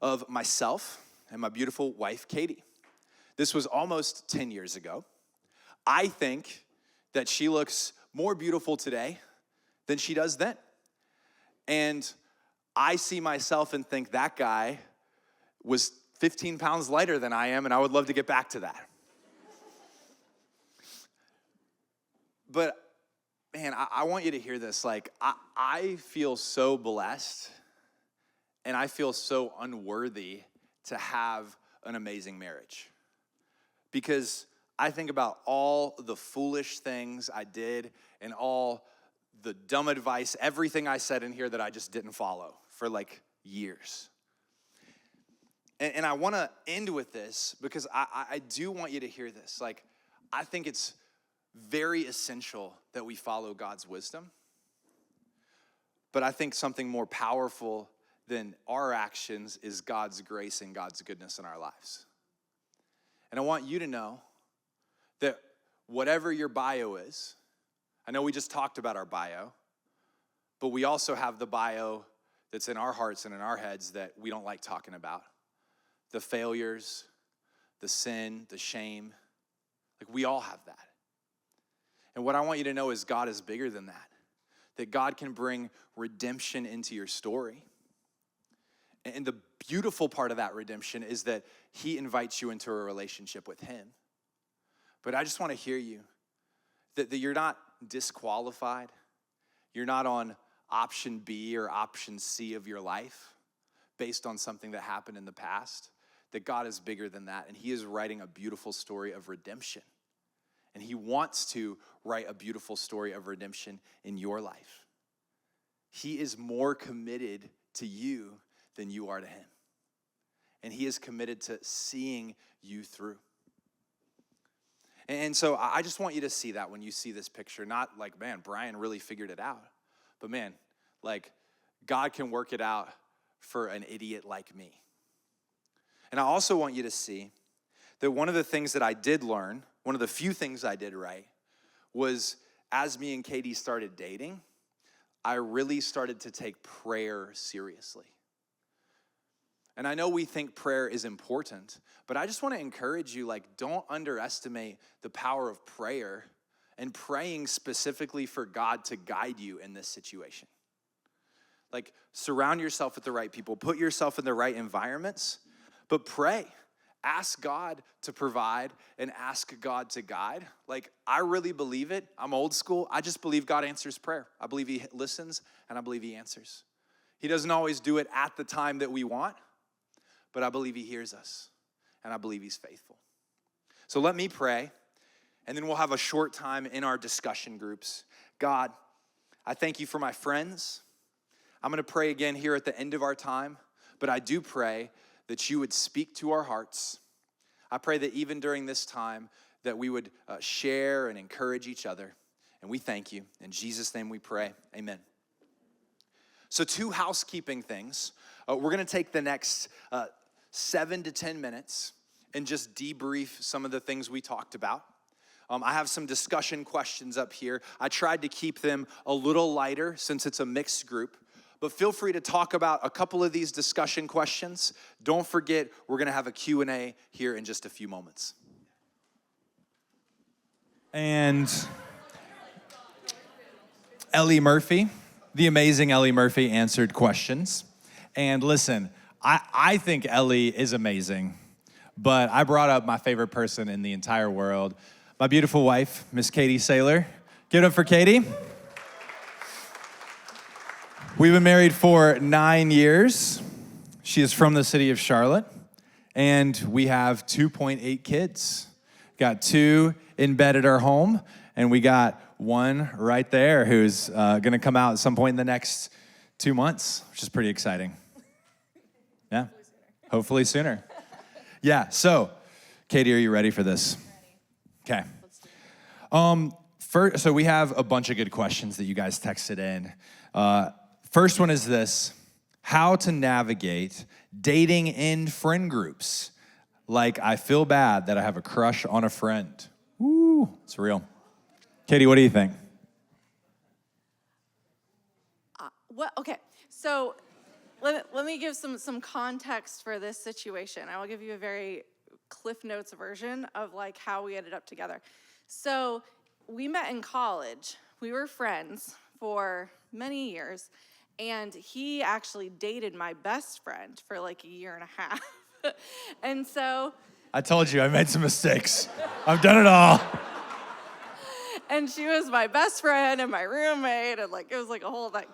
of myself and my beautiful wife, Katie. This was almost 10 years ago. I think that she looks more beautiful today than she does then. And I see myself and think that guy was 15 pounds lighter than I am, and I would love to get back to that. But man, I want you to hear this. I feel so blessed and I feel so unworthy to have an amazing marriage. Because I think about all the foolish things I did and all the dumb advice, everything I said in here that I just didn't follow for years. And I want to end with this because I do want you to hear this. I think it's very essential that we follow God's wisdom. But I think something more powerful than our actions is God's grace and God's goodness in our lives. And I want you to know that whatever your bio is, I know we just talked about our bio, but we also have the bio that's in our hearts and in our heads that we don't like talking about. The failures, the sin, the shame, we all have that. And what I want you to know is God is bigger than that God can bring redemption into your story. And the beautiful part of that redemption is that he invites you into a relationship with him. But I just want to hear you, that you're not disqualified. You're not on option B or option C of your life based on something that happened in the past, that God is bigger than that, and he is writing a beautiful story of redemption. And he wants to write a beautiful story of redemption in your life. He is more committed to you than you are to him. And he is committed to seeing you through. And so I just want you to see that when you see this picture. Not like, man, Brian really figured it out. But man, like, God can work it out for an idiot like me. And I also want you to see that one of the things that I did learn, one of the few things I did right, was as me and Katie started dating, I really started to take prayer seriously. And I know we think prayer is important, but I just want to encourage you, like, don't underestimate the power of prayer and praying specifically for God to guide you in this situation. Like, surround yourself with the right people, put yourself in the right environments, but pray. Ask God to provide and ask God to guide. Like, I really believe it. I'm old school. I just believe God answers prayer. I believe he listens, and I believe he answers. He doesn't always do it at the time that we want, but I believe he hears us, and I believe he's faithful. So let me pray, and then we'll have a short time in our discussion groups. God, I thank you for my friends. I'm going to pray again here at the end of our time, but I do pray that you would speak to our hearts. I pray that even during this time that we would share and encourage each other, and we thank you. In Jesus' name we pray, amen. So 2 housekeeping things. We're going to take the next 7 to 10 minutes and just debrief some of the things we talked about. I have some discussion questions up here. I tried to keep them a little lighter since it's a mixed group, but feel free to talk about a couple of these discussion questions. Don't forget, we're going to have a Q&A here in just a few moments. And Ellie Murphy, the amazing Ellie Murphy, answered questions. And listen, I think Ellie is amazing, but I brought up my favorite person in the entire world, my beautiful wife, Miss Katie Saylor. Give it up for Katie. We've been married for 9 years. She is from the city of Charlotte, and we have 2.8 kids. Got 2 in bed at our home, and we got 1 right there who's gonna come out at some point in the next 2 months, which is pretty exciting. Yeah, hopefully sooner. Yeah, so, Katie, are you ready for this? Okay. First, so we have a bunch of good questions that you guys texted in. First one is this: how to navigate dating in friend groups. Like, I feel bad that I have a crush on a friend. Woo, it's real. Katie, what do you think? Okay, so let me give some context for this situation. I will give you a very Cliff Notes version of like how we ended up together. So we met in college. We were friends for many years, and he actually dated my best friend for like a year and a half. And so I told you I made some mistakes. I've done it all. And she was my best friend and my roommate, and like it was like a whole thing.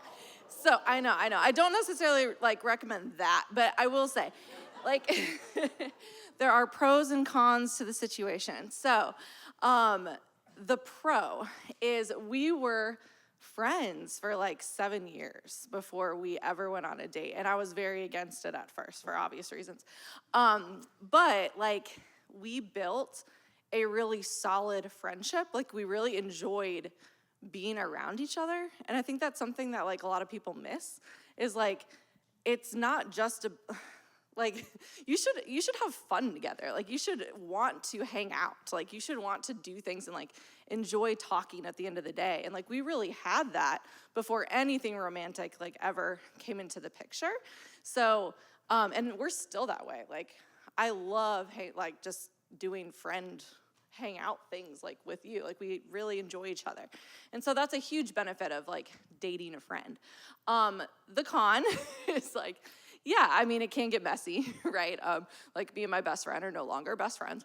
So I know. I don't necessarily like recommend that, but I will say, like, there are pros and cons to the situation. So, the pro is we were friends for like 7 years before we ever went on a date, and I was very against it at first for obvious reasons. But like we built a really solid friendship. Like we really enjoyed being around each other. And I think that's something that like a lot of people miss is like, it's not just like you should have fun together. Like you should want to hang out. Like you should want to do things and like enjoy talking at the end of the day. And like we really had that before anything romantic like ever came into the picture. So and we're still that way. Like I love like just doing friend hangout things like with you. Like we really enjoy each other. And so that's a huge benefit of like dating a friend. The con is like, yeah, I mean, it can get messy, right? Like me and my best friend are no longer best friends.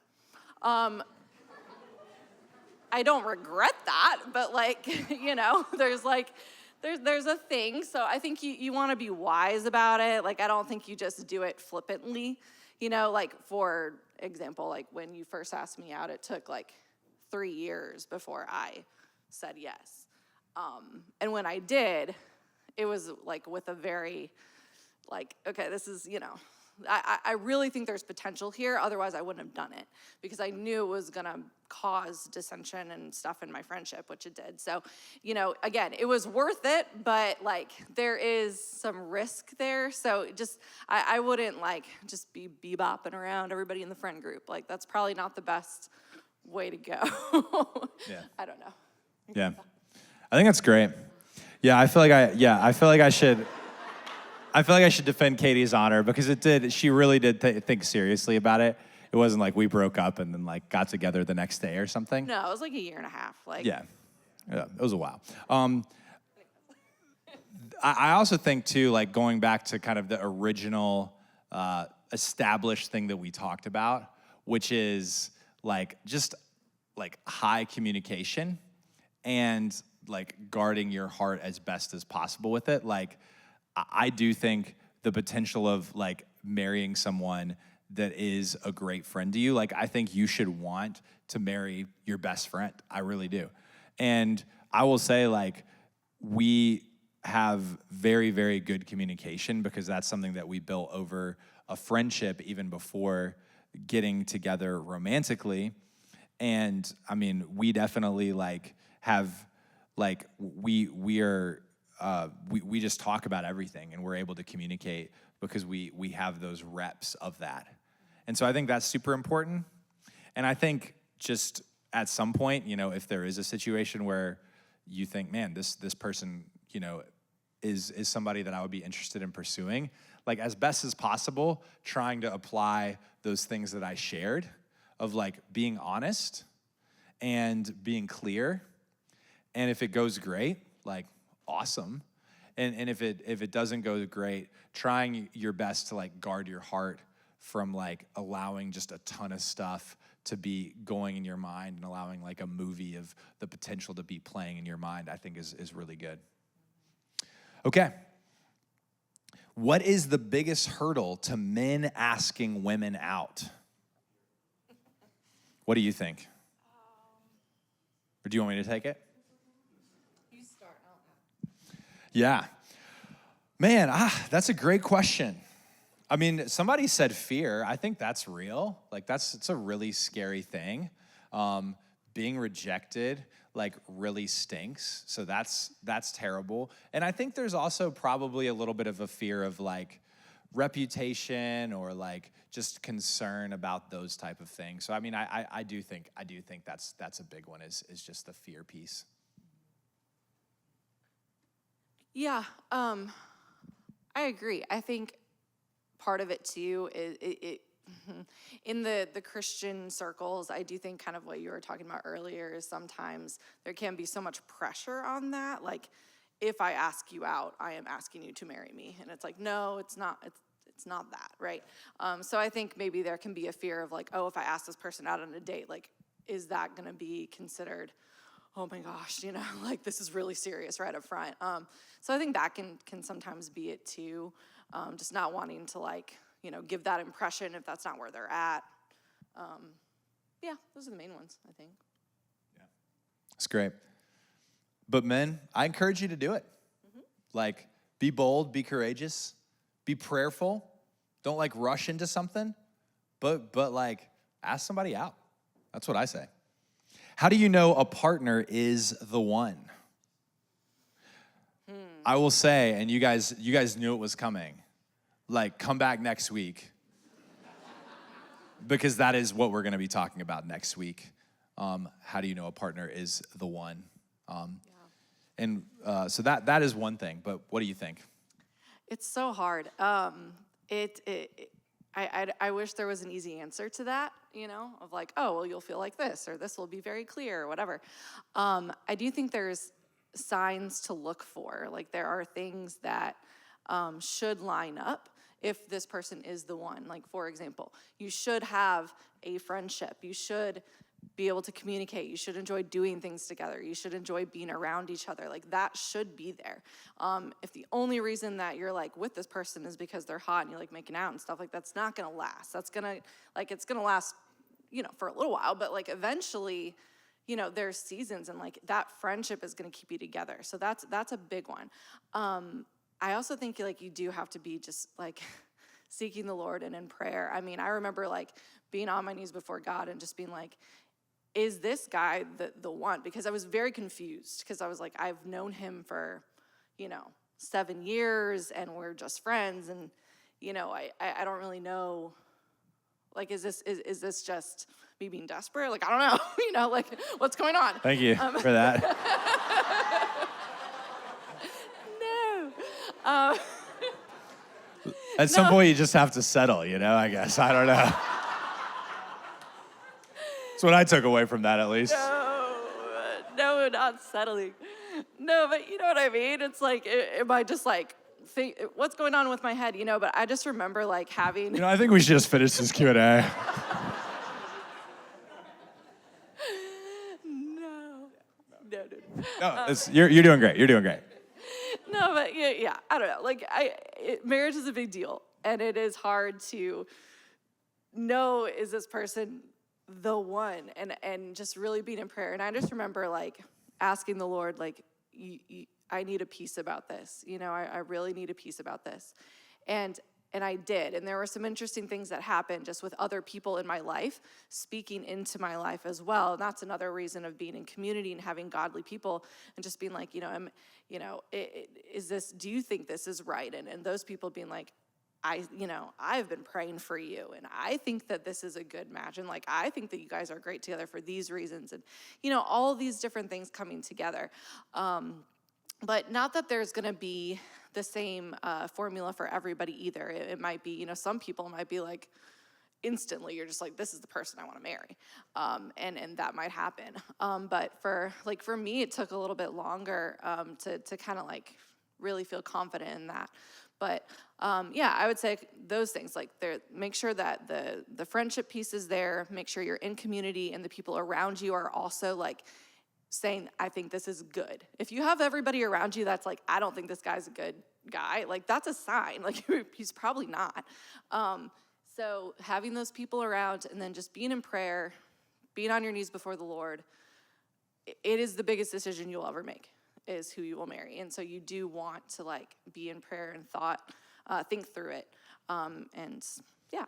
I don't regret that, but like, you know, there's like there's a thing. So I think you want to be wise about it. Like, I don't think you just do it flippantly. Like, for example, like when you first asked me out, it took like 3 years before I said yes. And when I did, it was like with a very, like, okay, this is, I really think there's potential here. Otherwise, I wouldn't have done it because I knew it was going to cause dissension and stuff in my friendship, which it did. So, again, it was worth it, but like there is some risk there. So I wouldn't like just be bebopping around everybody in the friend group. Like, that's probably not the best way to go. Yeah. I don't know. Yeah. I think that's great. Yeah, I feel like I should defend Katie's honor because she really did think seriously about it. It wasn't like we broke up and then like got together the next day or something. No, it was like a year and a half. Like, Yeah, it was a while. I also think too, like going back to kind of the original established thing that we talked about, which is like just like high communication and like guarding your heart as best as possible with it. Like, I do think the potential of like marrying someone that is a great friend to you, like I think you should want to marry your best friend. I really do. And I will say like we have very, very good communication because that's something that we built over a friendship even before getting together romantically. And I mean, we definitely like have like we just talk about everything and we're able to communicate because we have those reps of that. And so I think that's super important. And I think just at some point, if there is a situation where you think, man, this person, is somebody that I would be interested in pursuing, like as best as possible, trying to apply those things that I shared of like being honest and being clear. And if it goes great, like awesome. And if it doesn't go great, trying your best to like guard your heart from like allowing just a ton of stuff to be going in your mind and allowing like a movie of the potential to be playing in your mind, I think is really good. Okay. What is the biggest hurdle to men asking women out? What do you think? Or do you want me to take it? You start. Yeah. Man, that's a great question. I mean, somebody said fear. I think that's real. Like it's a really scary thing. Being rejected like really stinks. So that's terrible. And I think there's also probably a little bit of a fear of like reputation or like just concern about those type of things. So I mean, I do think that's a big one is just the fear piece. Yeah, I agree. I think part of it too is it in the Christian circles, I do think kind of what you were talking about earlier is sometimes there can be so much pressure on that. Like, if I ask you out, I am asking you to marry me. And it's like, no, it's not. It's not that, right? So I think maybe there can be a fear of like, oh, if I ask this person out on a date, like, is that going to be considered, oh my gosh, like this is really serious right up front. So I think that can sometimes be it too. Just not wanting to like, give that impression if that's not where they're at. Yeah, those are the main ones, I think. Yeah, that's great. But men, I encourage you to do it. Mm-hmm. Like, be bold, be courageous, be prayerful. Don't like rush into something, but like ask somebody out. That's what I say. How do you know a partner is the one? I will say, and you guys knew it was coming, like come back next week because that is what we're going to be talking about next week. How do you know a partner is the one? And so that is one thing, but what do you think? It's so hard. I wish there was an easy answer to that, of like, oh, well, you'll feel like this, or this will be very clear, or whatever. I do think there's signs to look for. Like, there are things that should line up if this person is the one. Like, for example, you should have a friendship. You should be able to communicate. You should enjoy doing things together. You should enjoy being around each other. Like, that should be there. If the only reason that you're like with this person is because they're hot and you're like making out and stuff, like, that's not gonna last. That's gonna, like, it's gonna last, you know, for a little while, but like eventually, you know, there's seasons, and like that friendship is gonna keep you together. So that's a big one. I also think like you do have to be just like seeking the Lord and in prayer. I mean, I remember like being on my knees before God and just being like, is this guy the one? Because I was very confused, because I was like, I've known him for, you know, 7 years, and we're just friends, and, you know, I don't really know, like, is this just me being desperate? Like, I don't know, you know, like, what's going on? Thank you for that. No. At some point, you just have to settle, you know, I guess. I don't know. That's what I took away from that, at least. No, not settling. No, but you know what I mean? It's like, am I just like, what's going on with my head, you know? But I just remember like having... You know, I think we should just finish this Q&A. No. No, you're doing great. You're doing great. No, but yeah, I don't know. Like, marriage is a big deal, and it is hard to know, is this person the one, and just really being in prayer. And I just remember like asking the Lord, like, I need a peace about this. You know, I really need a peace about this. And I did. And there were some interesting things that happened just with other people in my life, speaking into my life as well. And that's another reason of being in community and having godly people, and just being like, you know, do you think this is right? And those people being like, I've been praying for you, and I think that this is a good match, and like, I think that you guys are great together for these reasons, and, you know, all these different things coming together. But not that there's gonna be the same formula for everybody either. It might be, you know, some people might be like, instantly you're just like, this is the person I want to marry, and that might happen. But for me, it took a little bit longer to kind of like really feel confident in that. But yeah, I would say those things, like, make sure that the friendship piece is there, make sure you're in community, and the people around you are also like saying, I think this is good. If you have everybody around you that's like, I don't think this guy's a good guy, like, that's a sign, like, he's probably not. So having those people around, and then just being in prayer, being on your knees before the Lord, it is the biggest decision you'll ever make, is who you will marry. And so you do want to like be in prayer and think through it. And yeah.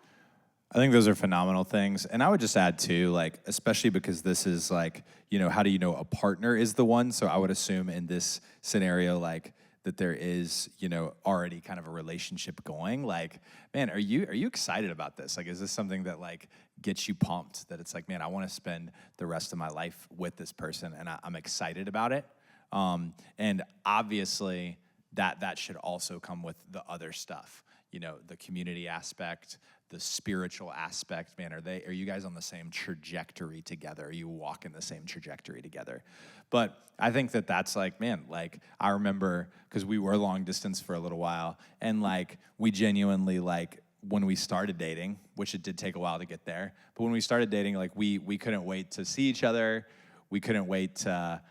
I think those are phenomenal things. And I would just add too, like, especially because this is like, you know, how do you know a partner is the one? So I would assume in this scenario, like, that there is, you know, already kind of a relationship going. Like, man, are you excited about this? Like, is this something that like gets you pumped, that it's like, man, I want to spend the rest of my life with this person, and I'm excited about it? And obviously that should also come with the other stuff, you know, the community aspect, the spiritual aspect. Man, are you guys on the same trajectory together? Are you walking the same trajectory together? But I think that's like, man, like, I remember, because we were long distance for a little while, and like, we genuinely, like, when we started dating, which it did take a while to get there, but when we started dating, like, we couldn't wait to see each other. We couldn't wait to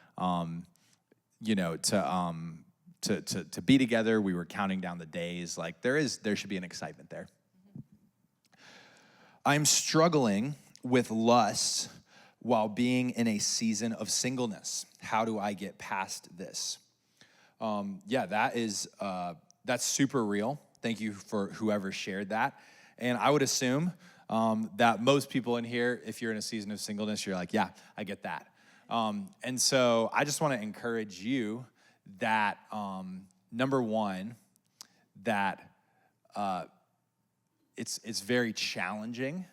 be together. We were counting down the days. Like, there should be an excitement there. I'm struggling with lust while being in a season of singleness. How do I get past this? That's super real. Thank you for whoever shared that. And I would assume that most people in here, if you're in a season of singleness, you're like, yeah, I get that. And so I just want to encourage you that, number one, that it's very challenging.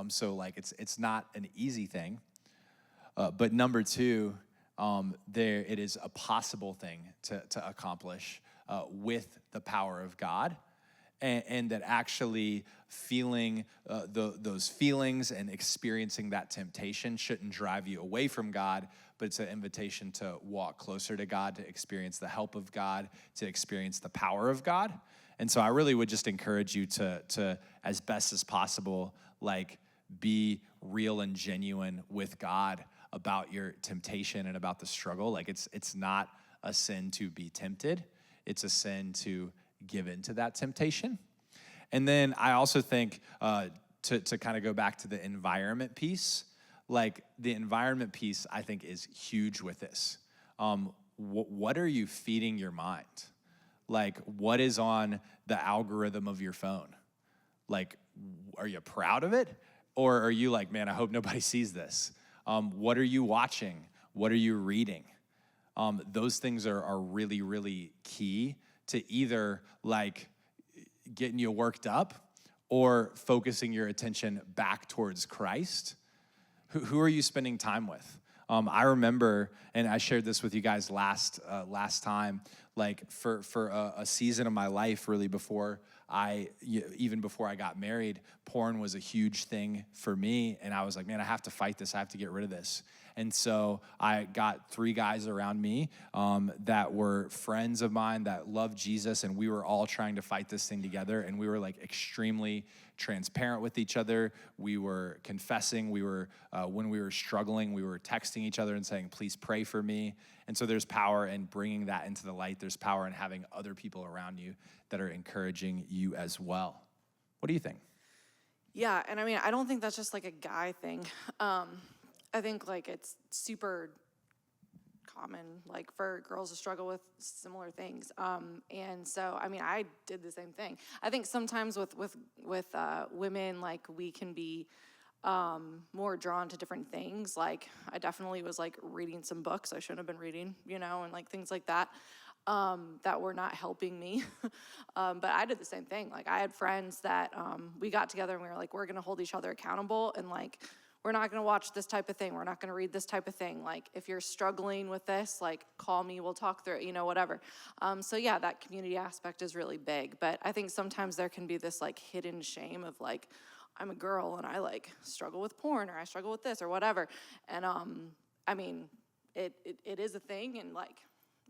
So like, it's not an easy thing. But number two, it is a possible thing to accomplish with the power of God. And that actually feeling those feelings and experiencing that temptation shouldn't drive you away from God, but it's an invitation to walk closer to God, to experience the help of God, to experience the power of God. And so I really would just encourage you to as best as possible, like, be real and genuine with God about your temptation and about the struggle. Like it's not a sin to be tempted. It's a sin to give into that temptation. And then I also think to kind of go back to the environment piece, like the environment piece I think is huge with this. What are you feeding your mind? Like what is on the algorithm of your phone? Like, are you proud of it? Or are you like, man, I hope nobody sees this? What are you watching? What are you reading? Those things are really, really key to either like getting you worked up or focusing your attention back towards Christ. Who are you spending time with? I remember, and I shared this with you guys last time, like for a season of my life, really even before I got married, porn was a huge thing for me. And I was like, man, I have to fight this. I have to get rid of this. And so I got 3 guys around me that were friends of mine that loved Jesus, and we were all trying to fight this thing together. And we were like extremely transparent with each other. We were confessing. We were, when we were struggling, we were texting each other and saying, please pray for me. And so there's power in bringing that into the light. There's power in having other people around you that are encouraging you as well. What do you think? Yeah, and I mean, I don't think that's just like a guy thing. I think like it's super common like for girls to struggle with similar things. And so, I mean, I did the same thing. I think sometimes with women, like we can be more drawn to different things. Like I definitely was like reading some books I shouldn't have been reading, and like things like that. That were not helping me. But I did the same thing. Like I had friends that we got together and we were like, we're going to hold each other accountable, and like, we're not going to watch this type of thing. We're not going to read this type of thing. Like if you're struggling with this, like call me, we'll talk through it, whatever. So yeah, that community aspect is really big. But I think sometimes there can be this like hidden shame of like, I'm a girl and I like struggle with porn, or I struggle with this or whatever. And I mean, it is a thing, and like,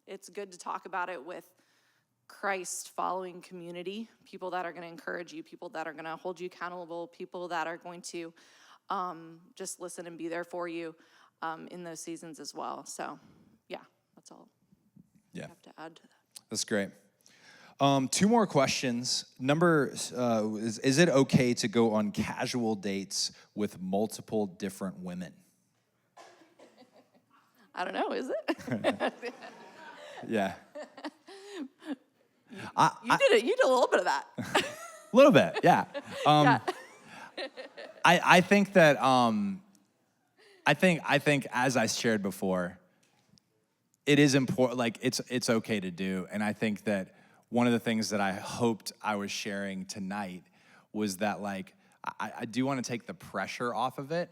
it's good to talk about it with Christ following community, people that are going to encourage you, people that are going to hold you accountable, people that are going to just listen and be there for you in those seasons as well. So yeah, that's all I have to add to that. That's great. 2 more questions. Is it okay to go on casual dates with multiple different women? I don't know, is it? Yeah. You did a little bit of that. A little bit, yeah. Yeah. I think that I think as I shared before, it is important. Like it's okay to do, and I think that one of the things that I hoped I was sharing tonight was that like I do want to take the pressure off of it,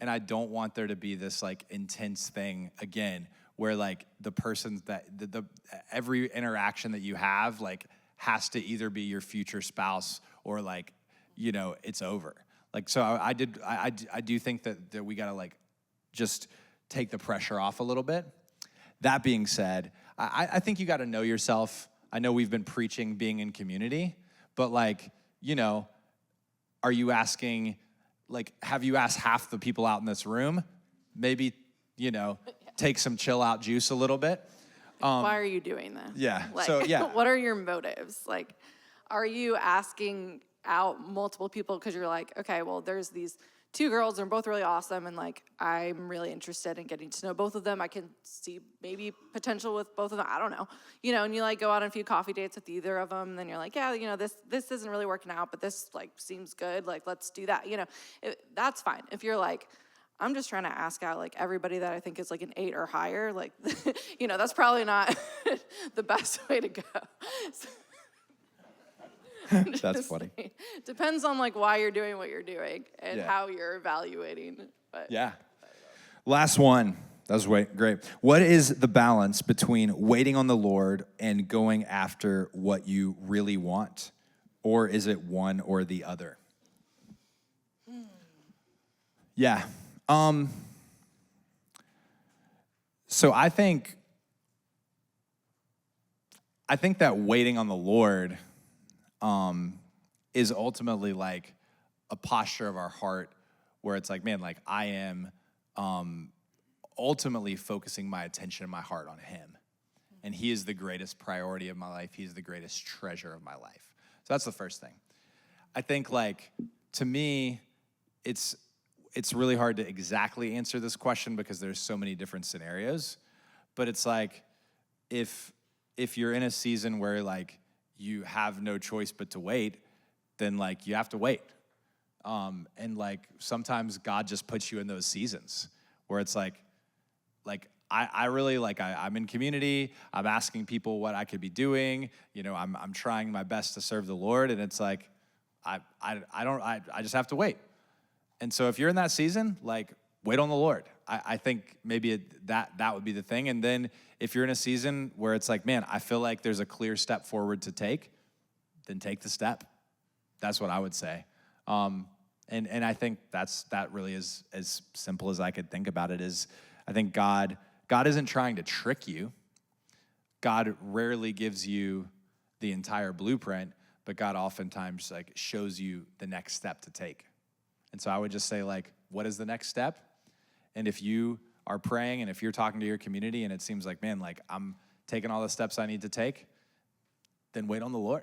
and I don't want there to be this like intense thing again where like the person that the every interaction that you have like has to either be your future spouse or like it's over. Like, so I do think that we gotta like just take the pressure off a little bit. That being said, I think you gotta know yourself. I know we've been preaching being in community, but like, are you asking, like, have you asked half the people out in this room? Maybe, take some chill out juice a little bit. Why are you doing this? Yeah, Like, so yeah. What are your motives? Like, are you asking out multiple people because you're like, okay, well, there's these 2 girls, they're both really awesome, and like I'm really interested in getting to know both of them. I can see maybe potential with both of them. I don't know, and you like go out on a few coffee dates with either of them, and then you're like, yeah, this isn't really working out, but this like seems good. Like let's do that. That's fine. If you're like, I'm just trying to ask out like everybody that I think is like an 8 or higher, like that's probably not the best way to go. So, That's funny. Depends on like why you're doing what you're doing and how you're evaluating. But yeah. Last one. That was great. What is the balance between waiting on the Lord and going after what you really want? Or is it one or the other? Yeah. So I think that waiting on the Lord is ultimately like a posture of our heart where it's like, man, like I am ultimately focusing my attention and my heart on him. And he is the greatest priority of my life. He's the greatest treasure of my life. So that's the first thing. I think like, to me, it's really hard to exactly answer this question because there's so many different scenarios. But it's like, if you're in a season where like you have no choice but to wait, then like you have to wait. And like sometimes God just puts you in those seasons where it's like I really like I'm in community. I'm asking people what I could be doing. You know, I'm trying my best to serve the Lord, and it's like I just have to wait. And so if you're in that season, like wait on the Lord. I think maybe that would be the thing. And then if you're in a season where it's like, man, I feel like there's a clear step forward to take, then take the step. That's what I would say. And I think that really is as simple as I could think about it. Is I think God isn't trying to trick you. God rarely gives you the entire blueprint, but God oftentimes like shows you the next step to take. And so I would just say like, what is the next step? And if you are praying and if you're talking to your community and it seems like, man, like I'm taking all the steps I need to take, then wait on the Lord.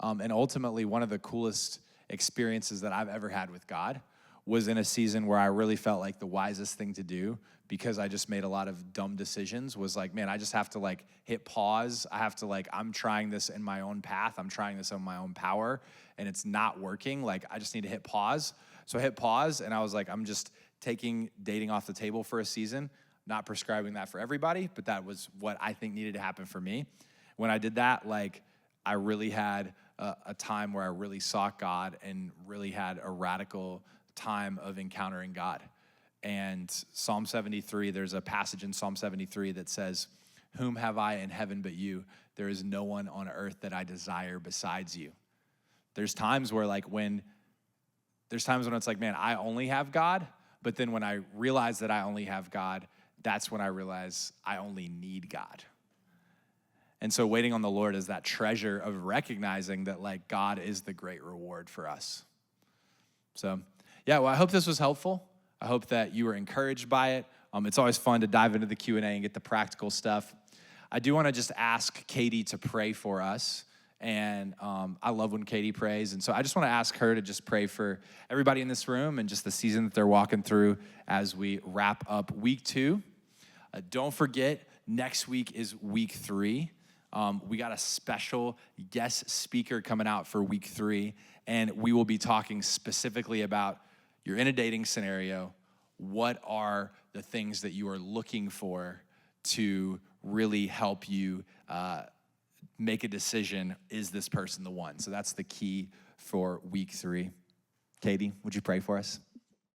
And ultimately, one of the coolest experiences that I've ever had with God was in a season where I really felt like the wisest thing to do, because I just made a lot of dumb decisions, was like, man, I just have to like hit pause. I have to like, I'm trying this in my own path. I'm trying this on my own power and it's not working. Like, I just need to hit pause. So I hit pause and I was like, I'm just taking dating off the table for a season, not prescribing that for everybody, but that was what I think needed to happen for me. When I did that, like I really had a time where I really sought God and really had a radical time of encountering God. And Psalm 73, there's a passage in Psalm 73 that says, "Whom have I in heaven but you? There is no one on earth that I desire besides you." There's times where it's like, man, I only have God. But then when I realize that I only have God, that's when I realize I only need God. And so waiting on the Lord is that treasure of recognizing that like God is the great reward for us. So yeah, well, I hope this was helpful. I hope that you were encouraged by it. It's always fun to dive into the Q&A and get the practical stuff. I do want to just ask Katie to pray for us. And I love when Katie prays. And so I just want to ask her to just pray for everybody in this room and just the season that they're walking through as we wrap up week 2. Don't forget, next week is week 3. We got a special guest speaker coming out for week 3. And we will be talking specifically about, you're in a dating scenario, what are the things that you are looking for to really help you make a decision, is this person the one? So that's the key for week 3. Katie, would you pray for us?